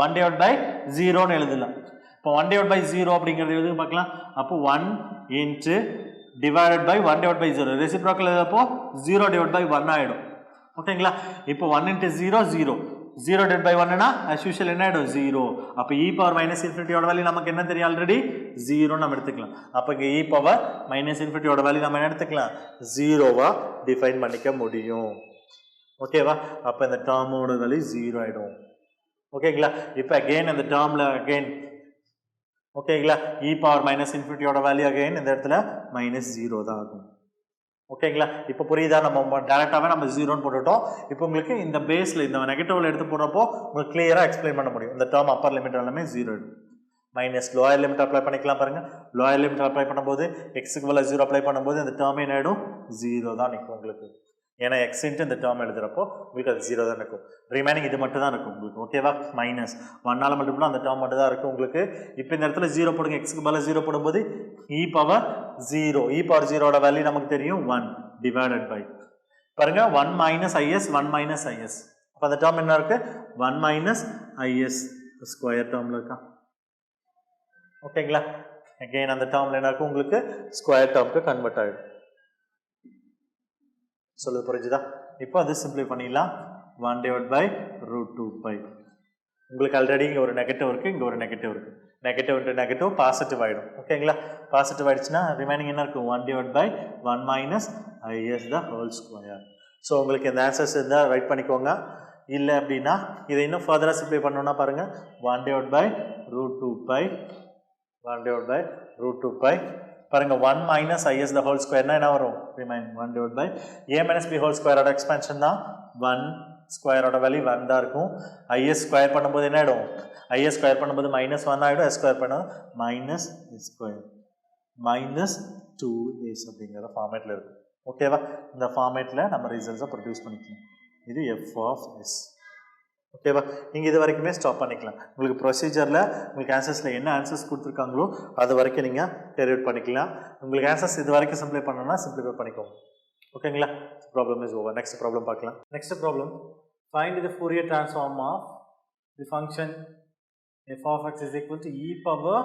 1 டிவைட் பை 0ன்னு எழுதலாம். இப்போ 1 டிவைட் பை 0 அப்படிங்கிறது எழுதி பார்க்கலாம். அப்போ 1 into divided by 1 divide by 0 reciprocal எழுதப்போ 0 டிவைட் பை 1 ஆகிடும். ஓகேங்களா? இப்போ 1 இன்ட்டு 0 0 டிவைட் பை 1னா as usual என்ன ஆகிடும் 0. அப்போ இ பவர் மைனஸ் இன்ஃபினிட்டியோட வேல்யூ நமக்கு என்ன தெரியும்? ஆல்ரெடி 0 நம்ம எடுத்துக்கலாம். அப்போ இங்கே இ பவர் மைனஸ் இன்ஃபினிட்டியோட வேல்யூ நம்ம என்ன எடுத்துக்கலாம்? 0வா டிஃபைன் பண்ணிக்க முடியும். ஓகேவா? அப்போ இந்த டேர்மோட வேல்யூ 0 ஆகிடும். ஓகேங்களா? இப்போ அகெயின் அந்த டேர்மில் அகெயின் ஓகேங்களா இ பவர் மைனஸ் இன்ஃபினிட்டியோட வேல்யூ அகெயின் இந்த இடத்துல -0 தான் ஆகும். ஓகேங்களா? இப்போ புரியுதா? நம்ம டேரெக்டாகவே நம்ம 0ன்னு போட்டுட்டோம். இப்போ உங்களுக்கு இந்த பேஸில் இந்த நெகட்டிவ்ல எடுத்து போடுறப்போ உங்களுக்கு கிளியராக எக்ஸ்பிளைன் பண்ண முடியும். இந்த டேர்ம் அப்பர் லிமிட் எல்லாமே 0 மைனஸ் லோயர் லிமிட் அப்ளை பண்ணிக்கலாம். பாருங்க லோயர் லிமிட் அப்ளை பண்ணும்போது எக்ஸுக்கு பதிலாக 0 அப்ளை பண்ணும்போது இந்த டேர்ம் என்ன ஆகிடும்? 0 தான் நிற்கும் உங்களுக்கு. ஏன்னா எக்ஸ் இன்ட்டு இந்த டேர்ம் எழுதுறப்போ உங்களுக்கு அது 0 தான் இருக்கும். ரிமைனிங் இது மட்டும் தான் இருக்கும் உங்களுக்கு. ஓகேவா? மைனஸ் 1ஆல் மல்டிபிள் அந்த டேர்ம் மட்டும் தான் இருக்கும் உங்களுக்கு. இப்போ இந்த இடத்துல 0 போடுங்க, எக்ஸுக்கு பதிலாக 0 போடும்போது இ பவர் 0 இ பவர் 0ஓட வேல்யூ நமக்கு தெரியும் 1 டிவைடட் பை பாருங்க 1 மைனஸ் ஐஎஸ் 1 மைனஸ் ஐஎஸ். அப்போ அந்த டேர்ம் என்ன இருக்கு? 1 மைனஸ் ஐஎஸ் ஸ்கொயர் டேர்மில் இருக்கா? ஓகேங்களா? அகெயின் அந்த டேர்மில் என்ன இருக்கும்? உங்களுக்கு ஸ்கொயர் டேர்முக்கு கன்வெர்ட் ஆகிடும். சொல்லுது புரிஞ்சுதா? இப்போ அது சிம்பிளை பண்ணிடலாம். 1 டிவைட் பை √2π. உங்களுக்கு ஆல்ரெடி இங்கே ஒரு நெகட்டிவ் இருக்குது, இங்கே ஒரு நெகட்டிவ் இருக்குது. நெகட்டிவ் இன்ட்டு நெகட்டிவ் பாசிட்டிவ் ஆகிடும். ஓகேங்களா? பாசிட்டிவ் ஆகிடுச்சுன்னா ரிமைனிங் என்ன இருக்கும்? 1 divide by 1 minus IS the whole square. So உங்களுக்கு இந்த ஆன்சர்ஸ் இருந்தால் ரைட் பண்ணிக்கோங்க. இல்லை அப்படின்னா இதை இன்னும் ஃபர்தராக சிம்பிளை பண்ணோன்னா பாருங்கள் 1 டிவைட் பை √2π 1 டிவைட் பை √2π பாருங்க 1 மைனஸ் ஐஎஸ் த ஹோல் ஸ்கொயர்னா என்ன வரும்? Remain 1 divide by A minus B whole ஸ்கொயரோட எக்ஸ்பென்ஷன் தான் 1 ஸ்கொயரோட வேல்யூ 1 தான் இருக்கும். ஐஎஸ் ஸ்கொயர் பண்ணும்போது என்ன ஆகிடும்? ஐஎஸ் ஸ்கொயர் பண்ணும்போது -1 ஆகிடும். எஸ் ஸ்கொயர் பண்ண மைனஸ் ஸ்கொயர் -2s அப்படிங்கிற ஃபார்மேட்டில் இருக்கும். ஓகேவா? இந்த ஃபார்மேட்டில் நம்ம ரிசல்ட்ஸை ப்ரொடியூஸ் பண்ணிக்கலாம். இது எஃப் ஆஃப் எஸ். ஓகேவா? நீங்கள் இது வரைக்குமே ஸ்டாப் பண்ணிக்கலாம். உங்களுக்கு ப்ரொசீஜரில் உங்களுக்கு ஆன்சர்ஸில் என்ன ஆன்சர்ஸ் கொடுத்துருக்காங்களோ அது வரைக்கும் நீங்கள் டெரிவேட் பண்ணிக்கலாம். உங்களுக்கு ஆன்சர்ஸ் இது வரைக்கும் சிம்பிளை பண்ணணும்னா சிம்பிளிஃபை பண்ணிக்கோங்க. ஓகேங்களா? Problem is over. Next problem பார்க்கலாம். Next problem find the Fourier transform of the function f of x is equal to e power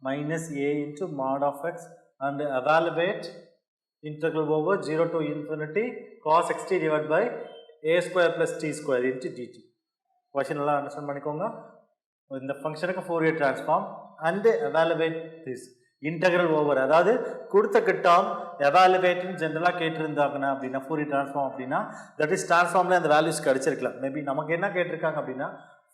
minus a into mod of x and evaluate integral over 0 to infinity cos xt divided by a square plus t square into dt. Question நல்லா அண்டர்ஸ்டாண்ட் பண்ணிக்கோங்க. இந்த ஃபங்க்ஷனுக்கு Fourier transform and evaluate this integral over, அதாவது கொடுத்த டேர்ம் எவாலுவேட்னு ஜென்ரலாக கேட்டிருந்தாங்கன்னா அப்படின்னா ஃபோரியர் ட்ரான்ஸ்ஃபார்ம் அப்படின்னா தட் இஸ் ட்ரான்ஸ்ஃபார்மில் அந்த வேல்யூஸ் கிடச்சிருக்கலாம். மேபி நமக்கு என்ன கேட்டிருக்காங்க அப்படின்னா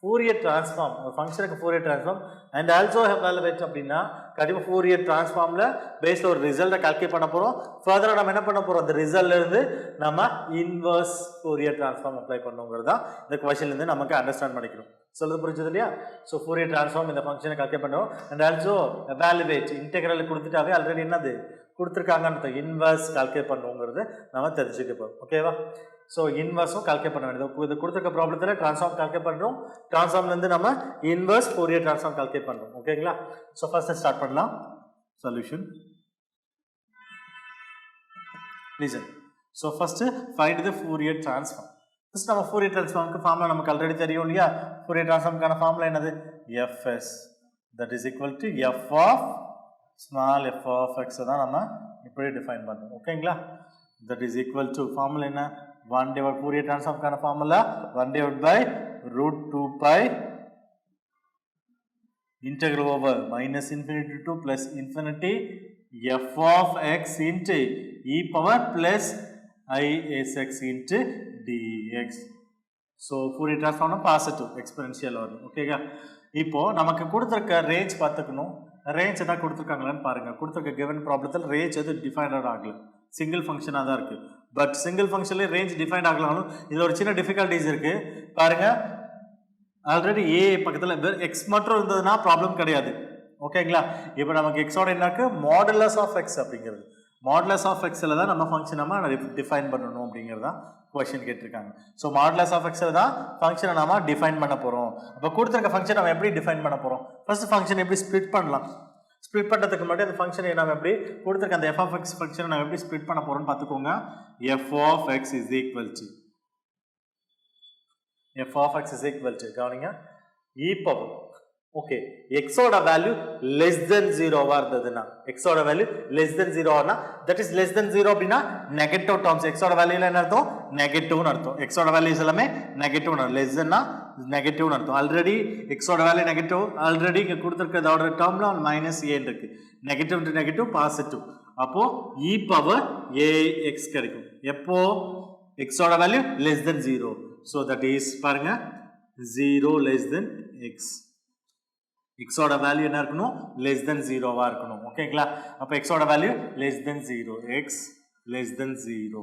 ஃபோரியர் ட்ரான்ஸ்ஃபார்ம், ஒரு ஃபங்க்ஷனுக்கு Fourier transform and also evaluate அப்படின்னா கண்டிப்பாக ஃபோரியர் ட்ரான்ஸ்ஃபார்மில் பேஸில் ஒரு ரிசல்ட்டை கால்குலேட் பண்ண போகிறோம். ஃபர்தராக நம்ம என்ன பண்ண போகிறோம்? அந்த ரிசல்ட்லேருந்து நம்ம இன்வர்ஸ் ஃபோரியர் ட்ரான்ஸ்ஃபார்ம் அப்ளை பண்ணுங்கிறது தான் இந்த கொஷன்லேருந்து நமக்கு அண்டர்ஸ்டாண்ட் பண்ணிக்கிறோம். சொல்லுது புரிஞ்சது இல்லையா? ஸோ ஃபோரியர் ட்ரான்ஸ்ஃபார்ம் இந்த ஃபங்க்ஷனை கால்குலேட் பண்ணுறோம் அண்ட் ஆல்சோ எவாலுவேட் இன்டெக்ரல் கொடுத்துட்டாவே ஆல்ரெடி என்னது கொடுத்துருக்காங்கன்னு இன்வர்ஸ் கால்குலேட் பண்ணுங்கிறது நம்ம தெரிஞ்சுக்க போகிறோம். ஓகேவா? ஸோ இன்வர்ஸும் கால்குலேட் பண்ண வேண்டியது. இது கொடுத்துருக்க ப்ராப்ளத்தில் ட்ரான்ஸ்ஃபார்ம் கால்குலேட் பண்ணுறோம். ட்ரான்ஸ்ஃபார்ம்லேருந்து நம்ம இன்வர்ஸ் ஃபோரியர் ட்ரான்ஸ்ஃபார்ம் கால்குலேட் பண்ணுறோம். ஓகேங்களா? ஸோ ஃபர்ஸ்ட் ஸ்டார்ட் பண்ணலாம். Solution. Listen. So first find the Fourier transform. First நம்ம ஃபோரியர் ட்ரான்ஸ்ஃபார்முக்கு ஃபார்முலா நமக்கு ஆல்ரெடி தெரியும் இல்லையா? ஃபோரியர் ட்ரான்ஸ்ஃபார்முக்கான ஃபார்முலா என்னது? fs that is equal to f of small f of x தான் நம்ம இப்படி டிஃபைன் பண்ணுறோம். ஓகேங்களா? that is equal to formula என்ன? 1 divided ஃபோரியர் ட்ரான்ஸ்ஃபார்முக்கான formula 1 divided by root 2 pi integral over minus infinity to plus infinity f of x into e power plus isx into dx. So Fourier ட்ரான்ஸ்ஃபார்ம்னா பாசிட்டிவ் எக்ஸ்பெரன்ஷியல் வரும். ஓகேங்க. இப்போ நமக்கு கொடுத்துருக்க ரேஞ்ச் பார்த்துக்கணும். ரேஞ்ச் எதாவது கொடுத்துருக்காங்களான்னு பாருங்கள். கொடுத்துருக்க கிவன் ப்ராப்ளத்தில் ரேஞ்ச் எது டிஃபைன்ட் ஆகல, சிங்கிள் ஃபங்க்ஷனாக தான் இருக்குது. பட் சிங்கிள் ஃபங்க்ஷன்லேயே ரேஞ்ச் டிஃபைன் ஆகலாலும் இதில் ஒரு சின்ன டிஃபிகல்ட்டிஸ் இருக்குது. பாருங்கள், ஆல்ரெடி ஏ பக்கத்தில் எக்ஸ் மட்டும் இருந்ததுன்னா ப்ராப்ளம் கிடையாது. ஓகேங்களா? இப்போ நமக்கு எக்ஸோட என்ன இருக்குது? மாடுலஸ் ஆஃப் எக்ஸ் அப்படிங்கிறது. மாடுலஸ் ஆஃப் எக்ஸில் தான் நம்ம ஃபங்க்ஷன் நம்ம டிஃபைன் பண்ணணும் அப்படிங்கிறது தான் கொஸ்டின் கேட்டிருக்காங்க. ஸோ மாடுலஸ் ஆஃப் எக்ஸில் தான் ஃபங்க்ஷனை நம்ம டிஃபைன் பண்ண போகிறோம். அப்போ கொடுத்துருக்க ஃபங்க்ஷன் நம்ம எப்படி டிஃபைன் பண்ண போகிறோம்? ஃபர்ஸ்ட் ஃபங்க்ஷன் எப்படி ஸ்ப்ளிட் பண்ணலாம்? ஸ்ப்ளிட் பண்ணுறதுக்கு முன்னாடி அந்த ஃபங்க்ஷனை நம்ம எப்படி கொடுத்துருக்க அந்த எஃப் ஆஃப் எக்ஸ் ஃபங்க்ஷனை நம்ம எப்படி ஸ்ப்ளிட் பண்ண போகிறோம்னு பார்த்துக்கோங்க. F of x is equal to f of x is equal to கவனிங்க e power. ஓகே, x ஓட வேல்யூ less than 0 இருந்ததுன்னா, x ஓட வேல்யூ less than 0 ஆனா that is less than 0 அப்படின்னா நெகட்டிவ் டேர்ம்ஸ். x ஓட வேல்யூல என்ன அர்த்தம்? நெகட்டிவ்னு அர்த்தம். x ஓட வேல்யூஸ் எல்லாமே நெகட்டிவ்னு அர்த்தம். less than நெகட்டிவ்னு அர்த்தம். ஆல்ரெடி x ஓட வேல்யூ நெகட்டிவ். ஆல்ரெடி இங்க கொடுத்திருக்கிறதோட டேர்ம்ல மைனஸ் a இருக்கு. Negative to negative positive. அப்போ e பவர் ax கிடைக்கும். எப்போ x ஓட value less than 0. So that is பாருங்க 0 less than x. x ஓட வேல்யூ என்ன இருக்கணும்? less than 0 இருக்கணும். ஓகேங்களா? அப்ப x ஓட value less than 0, x less than 0.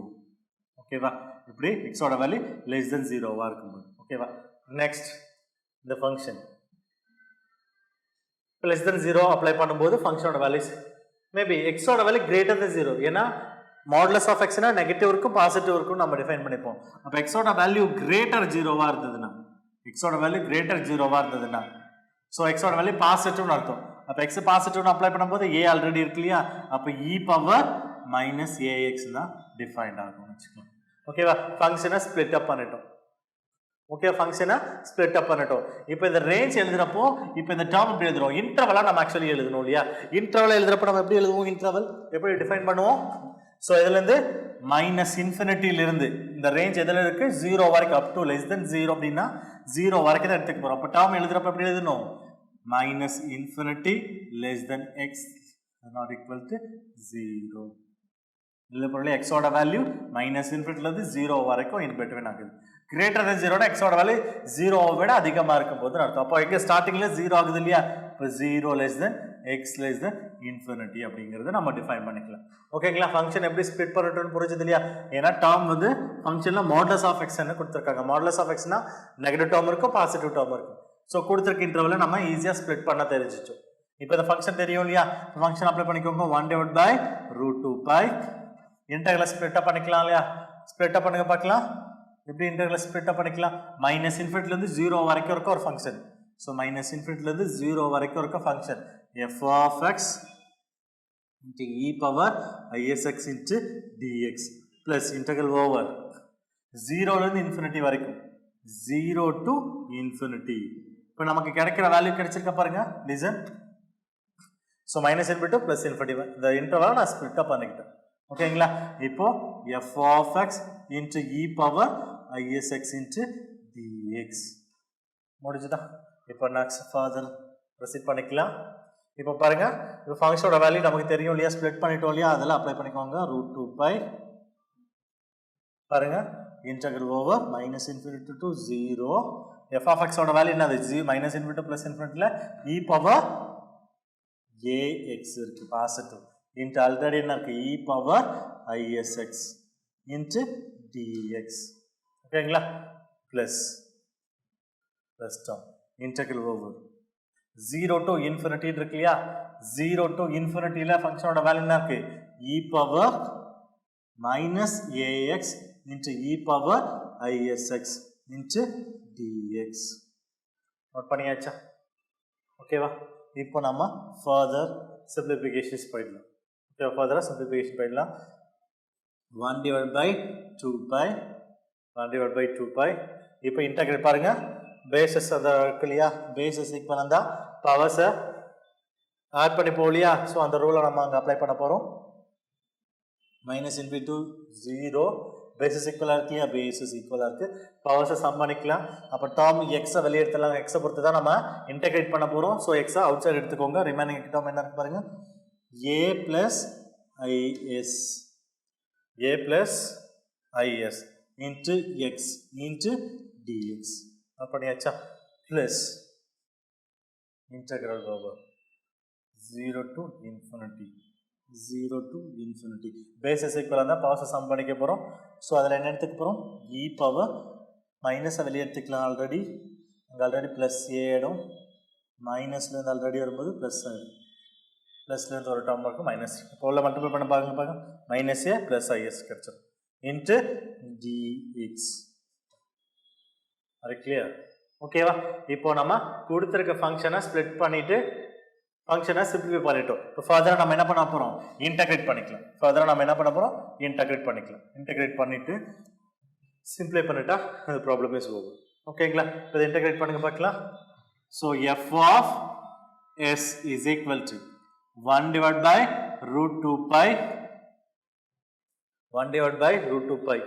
ஓகேவா? இப்படி x ஓட வேல்யூ less than 0 இருக்கணும். ஓகேவா? நெக்ஸ்ட் இந்த ஃபங்க்ஷன் less than 0 அப்ளை பண்ணும்போது ஃபங்க்ஷனோட வேல்யூஸ் மேபி x ஓட வேல்யூ greater than 0. ஏன்னா மாடுலஸ் ஆஃப் எக்ஸ்னா நெகட்டிவ் இருக்கும் பாசிட்டிவ் இருக்கும் நம்ம டிஃபைன் பண்ணிப்போம். அப்போ எக்ஸோட வேல்யூ கிரேட்டர் 0 இருந்ததுன்னா, எக்ஸோட வேல்யூ கிரேட்டர் 0 இருந்ததுன்னா, ஸோ எக்ஸோட வேல்யூ பாசிட்டிவ்னு அர்த்தம். அப்போ எக்ஸ் பாசிட்டிவ்னு அப்ளை பண்ணும்போது ஏ ஆல்ரெடி இருக்கு இல்லையா? அப்போ இ பவர் மைனஸ் ஏஎக்ஸ் தான் டிஃபைன்ட் ஆகும் வச்சுக்கலாம். ஓகேவா? ஃபங்க்ஷனை ஸ்ப்ளிட் அப் பண்ணிட்டோம். ஓகே, ஃபங்க்ஷனை ஸ்ப்ளிட் அப் பண்ணிட்டோம். இப்போ இந்த ரேஞ்ச் எழுதுறப்போ இப்போ இந்த டேர்ம் எப்படி எழுதுறோம்? இன்டர்வலா நம்ம ஆக்சுவலி எழுதணும் இல்லையா? இன்டர்வல் எழுதுறப்போ நம்ம எப்படி எழுதுவோம்? இன்டர்வல் எப்படி டிஃபைன் பண்ணுவோம்? ஸோ இதுலேருந்து மைனஸ் இன்ஃபினிட்டியிலிருந்து இந்த ரேஞ்ச் எதில் இருக்குது? 0 வரைக்கும், அப் டு லெஸ் தென் 0 அப்படின்னா 0 வரைக்கும் தான் எடுத்துக்க போகிறோம். அப்போ டேர்ம் எழுதுறப்ப எப்படி எழுதணும்? Minus infinity less than X not equal to 0. இதில் பொருள் எக்ஸோட வேல்யூ மைனஸ் இன்ஃபினிட்டிலேருந்து 0 வரைக்கும் இன் பிட்வீன் ஆகுது. கிரேட்டர் தென் 0 எக்ஸோட வேல்யூ 0 விட அதிகமாக இருக்கும் போது அர்த்தம். அப்போ எங்கே ஸ்டார்டிங்கில் 0 ஆகுது இல்லையா? இப்போ 0 less than X less than infinity அப்படிங்கிறத நம்ம டிஃபைன் பண்ணிக்கலாம். ஓகேங்களா? ஃபங்க்ஷன் எப்படி ஸ்ப்ளிட் பண்ணிட்டோம்னு புரிஞ்சது இல்லையா? ஏன்னா டேர்ம் வந்து ஃபங்க்ஷனில் மாடுலஸ் ஆஃப் எக்ஸ்ன்னு கொடுத்துருக்காங்க. மாடுலஸ் ஆஃப் எக்ஸ்னா நெகட்டிவ் டேர்ம் இருக்கும், பாசிட்டிவ் டேர்ம் இருக்கும். ஸோ கொடுத்துருக்க இன்டர்வலில் நம்ம ஈஸியாக ஸ்ப்ளிட் பண்ண தெரிஞ்சிச்சோம். இப்போ இந்த ஃபங்க்ஷன் தெரியும் இல்லையா? ஃபங்க்ஷன் அப்ளை பண்ணிக்கோங்க. 1 divided by root 2 pi இன்டர்வலை ஸ்ப்ளிட் அப் பண்ணிக்கலாம் இல்லையா? ஸ்ப்ளிட் அப் பண்ணுங்க பார்க்கலாம். எப்படி இன்டர்வலை ஸ்ப்ளிட் அப் பண்ணிக்கலாம்? மைனஸ் இன்ஃபினிட்டிலேருந்து 0 வரைக்கும் இருக்க ஒரு ஃபங்க்ஷன். ஸோ மைனஸ் இன்ஃபினிட்டிலேருந்து 0 வரைக்கும் இருக்க function f of x into e power isx into dx plus integral over 0லேருந்து இன்ஃபினிட்டி வரைக்கும் 0 to infinity. இப்போ நமக்கு கிடைக்கிற வேல்யூ கிடைச்சிருக்க பாருங்க. Listen. So minus infinity plus infinity இந்த இன்டர்வலை நான் ஸ்ப்ளிட் அப் பண்ணிக்கிட்டேன். ஓகேங்களா? இப்போ f of x into e power isx into dx முடிஞ்சுதா? இப்போ நெக்ஸ்ட் ஃபர்தர் ப்ரொசீட் பண்ணிக்கலாம். இப்போ பாருங்க, இப்போ ஃபங்க்ஷனோட வேல்யூ நமக்கு தெரியும் இல்லையா? ஸ்ப்ளிட் பண்ணிட்டோம் இல்லையா? அதெல்லாம் அப்ளை பண்ணிக்கோங்க. root 2 pi பாருங்க integral over minus infinity to 0. f of x ஓட வேல்யூ என்னது? மைனஸ் இன்ஃபினிட்டி ப்ளஸ் இன்ஃபினிட்டியில் e பவர் ax இருக்கு பாசிட்டிவ். இன்ட்டு ஆல்ரெடி என்ன இருக்கு? e power isx into dx. ஓகேங்களா? Plus term integral over 0 to infinity இருக்கு இல்லையா? 0 to infinity ஃபங்க்ஷனோட வேல்யூ என்ன இருக்கு? e power minus ax into e power isx into dx. Note பண்ணியாச்சா? ஓகேவா? இப்போ நம்ம ஃபர்தர் சிம்பிளிஃபிகேஷன்ஸ் போயிடலாம். ஓகே, ஃபர்தராக சிம்பிளிஃபிகேஷன் போயிடலாம். 1 divided by 2 pi 1 divided by 2 pi. இப்போ இன்டகிரேட் பாருங்க, பேசஸ் அந்த இருக்கு இல்லையா, பேசஸ் ஈக்குவல் இருந்தால் பவர்ஸை ஆட் பண்ணி போகலையா? ஸோ அந்த ரூலை நம்ம அங்கே அப்ளை பண்ண போகிறோம். மைனஸ் இன்ஃபினிட்டி 0, பேசஸ் ஈக்குவலாக இருக்கு இல்லையா, பேசஸ் ஈக்குவலாக இருக்குது, பவர்ஸை சம் பண்ணிக்கலாம். அப்போ டேர்ம் எக்ஸை வெளியே எடுத்துலாம், எக்ஸை பொறுத்து தான் நம்ம இன்டகிரேட் பண்ண போகிறோம். ஸோ எக்ஸை அவுட் சைடு எடுத்துக்கோங்க. ரிமைனிங் டேர்ம் என்ன இருக்கு பாருங்கள், a plus is a plus is into x into dx. அப்படியாச்சா? plus integral over 0 to infinity basis equal இருந்தால் பவர்ஸை சம் பண்ணிக்க போகிறோம். ஸோ அதில் என்ன எடுத்துக்க போகிறோம், e பவர் மைனஸை வெளியே எடுத்துக்கலாம். ஆல்ரெடி அங்கே ஆல்ரெடி ப்ளஸ் ஏ ஆகிடும், மைனஸ்லேருந்து ஆல்ரெடி வரும்போது ப்ளஸ் ஆகிடும். ப்ளஸ்லேருந்து ஒரு டேர்ம் இருக்கும் மைனஸ். இப்போ உள்ள மல்டிபிள் பண்ண பாருங்க, மைனஸ் ஏ ப்ளஸ் ஐஎஸ் கிடச்சிடும் இன்ட்டு டிஎக்ஸ். அது கிளியர்? ஓகேவா? இப்போ நம்ம கொடுத்துருக்க ஃபங்க்ஷனை ஸ்ப்ளிட் பண்ணிவிட்டு ஃபங்க்ஷனை சிம்பிளிஃபை பண்ணிட்டோம். இப்போ ஃபர்தராக நம்ம என்ன பண்ண போகிறோம், இன்டகிரேட் பண்ணிக்கலாம். இன்டகிரேட் பண்ணிவிட்டு சிம்பிளை பண்ணிட்டா அந்த ப்ராப்ளம் இஸ் ஓவர். ஓகேங்களா? இப்போ இதை இன்டகிரேட் பண்ணுங்க பார்க்கலாம். So f of s is equal to 1 divided by root 2 pi 1 divided by root 2 pi.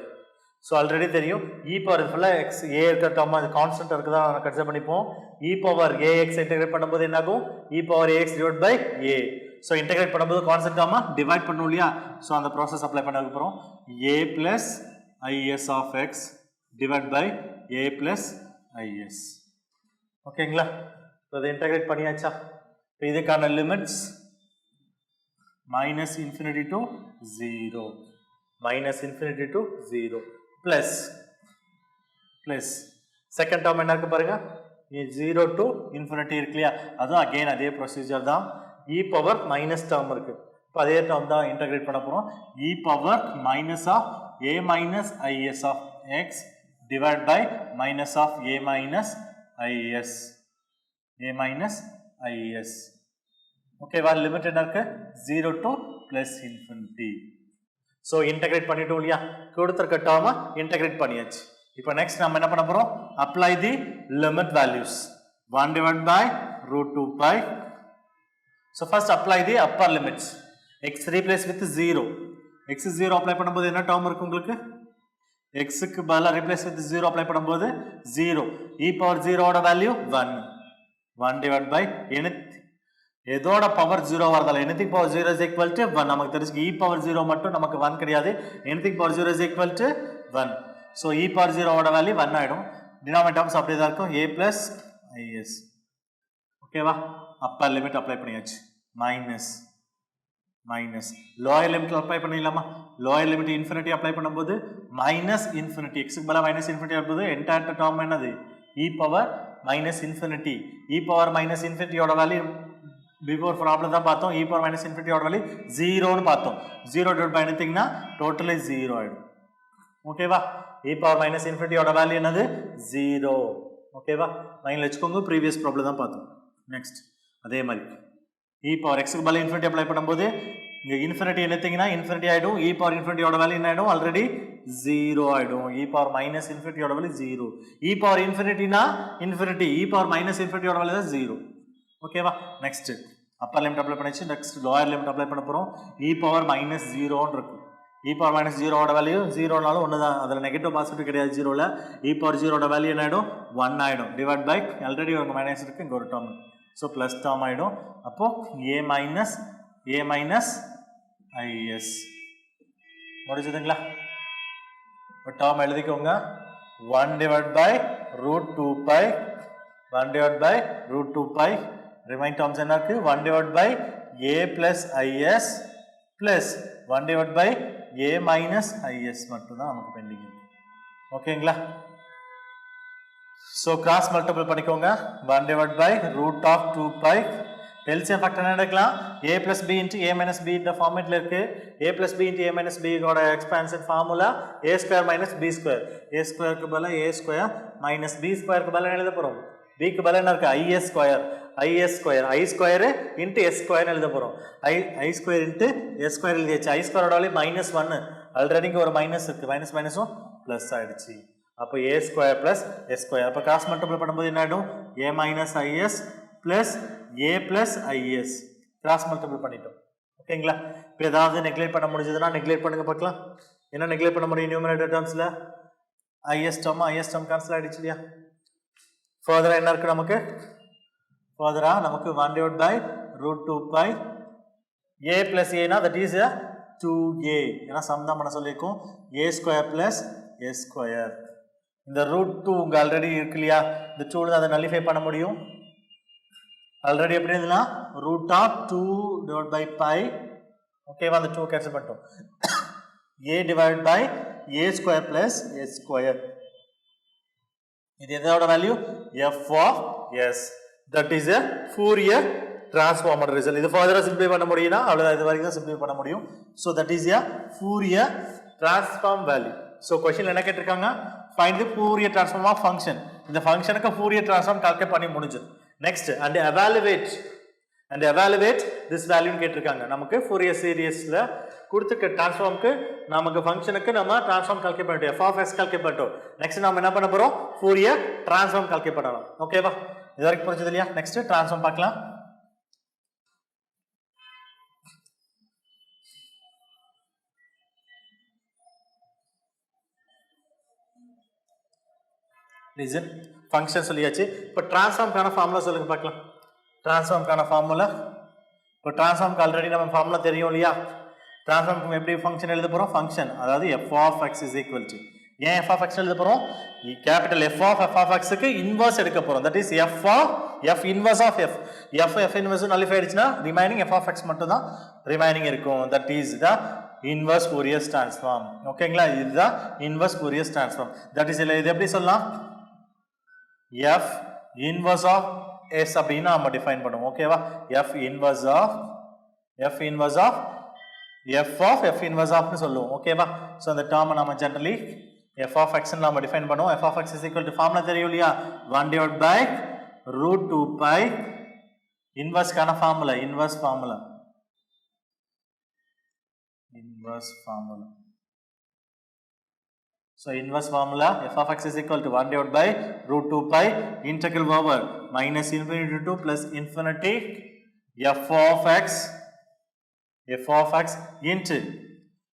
So already தெரியும், e பவர் ஃபுல்லாக எக்ஸ் ஏ இருக்கிற டேர்ம் அது கான்ஸ்டன்ட் இருக்குதா கன்சிடர் பண்ணிப்போம். e பவர் ஏஎக்ஸ் இன்டெகிரேட் பண்ணும்போது என்ன ஆகும், e power ax divide by a. So integrate பண்ணும்போது கான்ஸ்டன்ட் டேர்மாக டிவைட் பண்ணும் இல்லையா? ஸோ அந்த ப்ராசஸ் அப்ளை பண்ண போகிறோம். a plus is of x divide by a plus is. ஓகேங்களா? ஸோ இதை இன்டெகிரேட் பண்ணியாச்சா? இப்போ இதுக்கான limits minus infinity to 0 plus second term என்ன இருக்கு பாருங்க, 0 to infinity இருக்கு இல்லையா, அதுவும் அகெயின் அதே ப்ரொசீஜர் தான். e பவர் மைனஸ் டேர்ம் இருக்கு, இப்போ அதே டேர்ம் தான் இன்டகிரேட் பண்ண போகிறோம். e power minus of a minus is of x divide by minus of a minus is. ஓகேவா? லிமிட் என்ன இருக்கு, 0 to plus infinity. So integrate பண்ணிட்டோம் இல்லையா, கொடுத்துருக்க டேர்மை இன்டகிரேட் பண்ணியாச்சு. இப்போ நெக்ஸ்ட் நம்ம என்ன பண்ண போகிறோம், apply the limit values. 1 divided by root 2 pi. So first apply the upper limits. X replace with 0. X 0 apply பண்ணும்போது என்ன டேர்ம் இருக்கு உங்களுக்கு, எக்ஸுக்கு பதிலாக ரீப்ளேஸ் வித் 0 அப்ளை பண்ணும்போது 0. e பவர் 0ஓட வேல்யூ 1 divided by எதோட பவர் 0 வரதால anything power 0 is equal to 1. நமக்கு தெரிஞ்சு e பவர் 0 மட்டும் நமக்கு 1 கிடையாது, anything power 0 is equal to 1. So e power 0 ஓட வேல்யூ 1 ஆகிடும். டினாமினேட்டர் டேர்ம்ஸ் அப்படியே தான் இருக்கும், a plus is. ஓகேவா? அப்பர் லிமிட் அப்ளை பண்ணியாச்சு. மைனஸ் லோயர் லிமிட் அப்ளை பண்ணிடலாமா? லோயர் லிமிட் இன்ஃபினிட்டி அப்ளை பண்ணும்போது மைனஸ் இன்ஃபினிட்டி, எக்ஸுக்கு பதிலாக மைனஸ் இன்ஃபினிட்டி வரும்போது என்டையர் டேர்ம் என்னது, e power minus infinity. e power minus இன்ஃபினிட்டியோட வேல்யூ பிஃபோர் ப்ராப்ளம் தான் பார்த்தோம், e பவர் மைனஸ் இன்ஃபினிட்டியோட வேல்யூ 0ன்னு பார்த்தோம். 0 டிவைட் பை எனிதிங்னா டோட்டலி 0 ஆகிடும். ஓகேவா? e பவர் மைனஸ் இன்ஃபினிட்டியோட வேல்யூ என்னது, 0. ஓகேவா? மைண்டில் வச்சுக்கோங்க, ப்ரீவியஸ் ப்ராப்ளம் தான் பார்த்தோம். நெக்ஸ்ட் அதே மாதிரி e பவர் எக்ஸுக்கு பதிலாக இன்ஃபினிட்டி அப்ளை பண்ணும்போது இங்கே இன்ஃபினிட்டி எனிதிங்னா இன்ஃபினிட்டி ஆகிடும். e பவர் இன்ஃபினிட்டியோட வேல்யூ என்ன ஆகிடும், ஆல்ரெடி 0 ஆகிடும். e பவர் மைனஸ் இன்ஃபினிட்டியோட வேல்யூ 0. e பவர் இன்ஃபினிட்டினா இன்ஃபினிட்டி, e பவர் மைனஸ் இன்ஃபினிட்டியோட வேல்யூ தான் 0. ஓகேவா? நெக்ஸ்ட் அப்பர் லிமிட் அப்ளை பண்ணிச்சு. நெக்ஸ்ட் லோயர் லிமிட் அப்ளை பண்ண போகிறோம். e பவர் மைனஸ் 0ன்னு இருக்கும். e பவர் மைனஸ் 0ஓட வேல்யூ 0னாலும் ஒன்று தான், அதில் நெகட்டிவ் பாசிட்டிவ் கிடையாது 0ல். e பவர் 0ஓட வேல்யூ என்ன ஆகிடும், 1 ஆகிடும். டிவைட் பை ஆல்ரெடி உங்கள் மைனஸ் இருக்குது, இங்கே ஒரு டேர்ம், ஸோ ப்ளஸ் டேர்ம் ஆகிடும். அப்போது a மைனஸ் is முடிஞ்சதுங்களா? இப்போ டேர்ம் எழுதிக்கோங்க. 1 divided by root 2 pi 1 divided by root 2 pi. Remain terms என்ன இருக்கு, 1 divided by a plus is plus 1 divided by a minus is மட்டும் தான் நமக்கு பெண்டிங் இருக்கு. ஓகேங்களா? ஸோ கிராஸ் மல்டிபிள் பண்ணிக்கோங்க. 1 divided by root of 2 pi LCM factor என்ன எடுக்கலாம் a plus b into a minus b இந்த ஃபார்மேட்ல இருக்கு a plus b into a minus b ஓட expansion formula a square minus b square a square க்கு பதிலா a square minus b square க்கு பதிலா எழுத போறோம் b க்கு பதிலா என்ன இருக்கு is square i square into s square எழுத போறோம் i square into s square எழுதியாச்சு i square ஓட வேல்யூ -1 ஆல்ரெடி இங்க ஒரு மைனஸ் இருக்கு மைனஸும் பிளஸ் ஆயிடுச்சு அப்போ a square plus s square அப்ப கிராஸ் மல்டிப்ளை பண்ணும்போது என்ன ஆயிடும் a minus is plus a plus is cross multiply பண்ணிட்டோம் ஓகேங்களா இப்போ ஏதாவது நெக்லெக்ட் பண்ண முடிஞ்சதுன்னா நெக்லெக்ட் பண்ணுங்க பார்க்கலாம் என்ன நெக்லெக்ட் பண்ண முடியும் நியூமரேட்டர் டேர்ம்ஸ்ல is term கேன்சல் ஆயிடுச்சு இல்லையா ஃபர்தரா என்ன இருக்கு நமக்கு ஃபர்தரா நமக்கு 1 divided by root 2 pi a plus a னா that is 2a ஏன்னா சம் தான் பண்ண சொல்லிருக்கோம் a square plus s square இந்த root 2 உங்க ஆல்ரெடி இருக்கு இல்லையா இந்த 2 ல அதை நலிஃபை பண்ண முடியும் ஆல்ரெடி எப்படி இருந்ததுனா root of 2 divided by pi ஓகேவா அந்த 2 கேன்சல் பண்ணிட்டோம் a divided by a square plus s square இது எதோட value f of s that is a Fourier transform result இது ஃபர்தரா சிம்பிளை பண்ண முடியும்னா அவ்வளவுதான் இது வரைக்கும் தான் சிம்பிளை பண்ண முடியும் so that is a Fourier transform value so question என்ன கேட்டிருக்காங்க find the Fourier transform of function இந்த ஃபங்க்ஷனுக்கு Fourier transform கால்குலேட் பண்ணி முடிஞ்சது next and evaluate this value கேட்டிருக்காங்க நமக்கு Fourier சீரிஸ்ல கொடுத்துக்க ட்ரான்ஸ்ஃபார்ம்க்கு நமக்கு ஃபங்க்ஷனுக்கு நம்ம ட்ரான்ஸ்ஃபார்ம் கால்குலேட் பண்ணிட்டோம் f of s கால்குலேட் பண்ணிட்டோம் நெக்ஸ்ட் நாம என்ன பண்ண போறோம் Fourier transform கால்குலேட் பண்ணலாம் ஓகேவா இது வரைக்கும் புரிஞ்சது இல்லையா நெக்ஸ்ட் ட்ரான்ஸ்ஃபார்ம் பார்க்கலாம் ரீசன் ஃபங்க்ஷன் சொல்லியாச்சு இப்போ ட்ரான்ஸ்ஃபார்ம்க்கான ஃபார்முலா சொல்லுங்க பார்க்கலாம் ட்ரான்ஸ்ஃபார்ம்க்கான ஃபார்முலா இப்போ ட்ரான்ஸ்ஃபார்ம்க்கு ஆல்ரெடி நம்ம ஃபார்முலா தெரியும் இல்லையா ட்ரான்ஸ்ஃபார்ம்க்கு எப்படி ஃபங்க்ஷன் எழுத போகிறோம் ஃபங்க்ஷன் அதாவது f of x is equal to ஏன் f of x எழுத போகிறோம் கேபிட்டல் f of xக்கு இன்வர்ஸ் எடுக்க போகிறோம் that is f inverse of f inverse nullify ஆயிடுச்சுன்னா ரிமைனிங் f of x மட்டும் தான் ரிமைனிங் இருக்கும் that is the inverse Fourier transform ஓகேங்களா இதுதான் inverse Fourier transform that is இது எப்படி சொல்லலாம் f inverse of s அப்படினா நம்ம டிஃபைன் பண்ணுவோம் ஓகேவா f inverse of f inverse of னு சொல்லுவோம் ஓகேவா சோ அந்த டேர்மை நம்ம ஜெனரலி f of x ன்னு நாம டிஃபைன் பண்ணுவோம் f of x is equal to formula தெரியும் இல்லையா 1 divided by root 2 pi inverse கான formula inverse formula so inverse formula f of x is equal to 1 divided by root 2 pi integral over minus infinity to plus infinity f of x into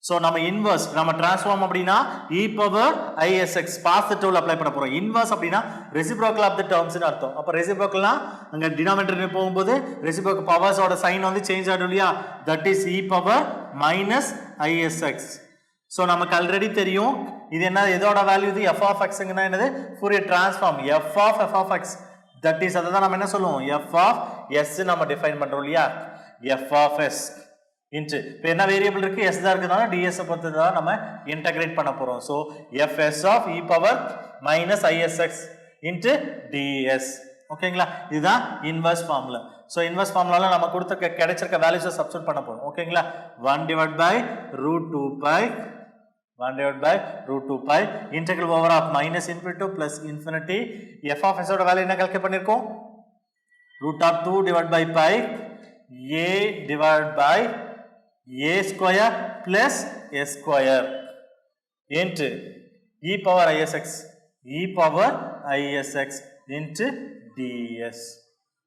so நம்ம இன்வர்ஸ் நம்ம ட்ரான்ஸ்ஃபார்ம் அப்படினா e power isx பாசிட்டிவ்ல அப்ளை பண்ண போறோம் இன்வர்ஸ் அப்படினா ரெசிப்ரோக்கல் ஆஃப் தி டேர்ம்ஸ் னு அர்த்தம் அப்ப ரெசிப்ரோக்கல்னா அங்க டினாமினேட்டர் போகும்போது ரெசிப்ரோக்கல் பவர்ஸ் ஓட சைன் வந்து சேஞ்ச் ஆகும் இல்லையா that is e power minus isx so நமக்கு ஆல்ரெடி தெரியும் இது என்ன இதோட வேல்யூ இது f of x ங்கனா என்னது Fourier transform f of x that is அத தான் நம்ம என்ன சொல்லுவோம் f of s நம்ம டிஃபைன் பண்றோம் இல்லையா f of s into இப்போ என்ன வேரியபிள் இருக்கு s தான் இருக்குதானா ds பொறுத்து தான் நம்ம இன்டகிரேட் பண்ண போறோம் so fs of e power minus isx into ds ஓகேங்களா இதுதான் இன்வர்ஸ் ஃபார்முலா சோ இன்வர்ஸ் ஃபார்முலால நம்ம கொடுத்த கிடைச்சிருக்க வேல்யூஸை சப்ஸ்டிட்யூட் பண்ண போறோம் ஓகேங்களா 1 divided by root 2 pi 1 divided by root 2 pi integral over of minus infinity to plus infinity f of s ஓட வேல்யூ என்ன கால்குலேட் பண்ணிருக்கோம் root of 2 divided by pi a divided by a square plus s square into e power isx into ds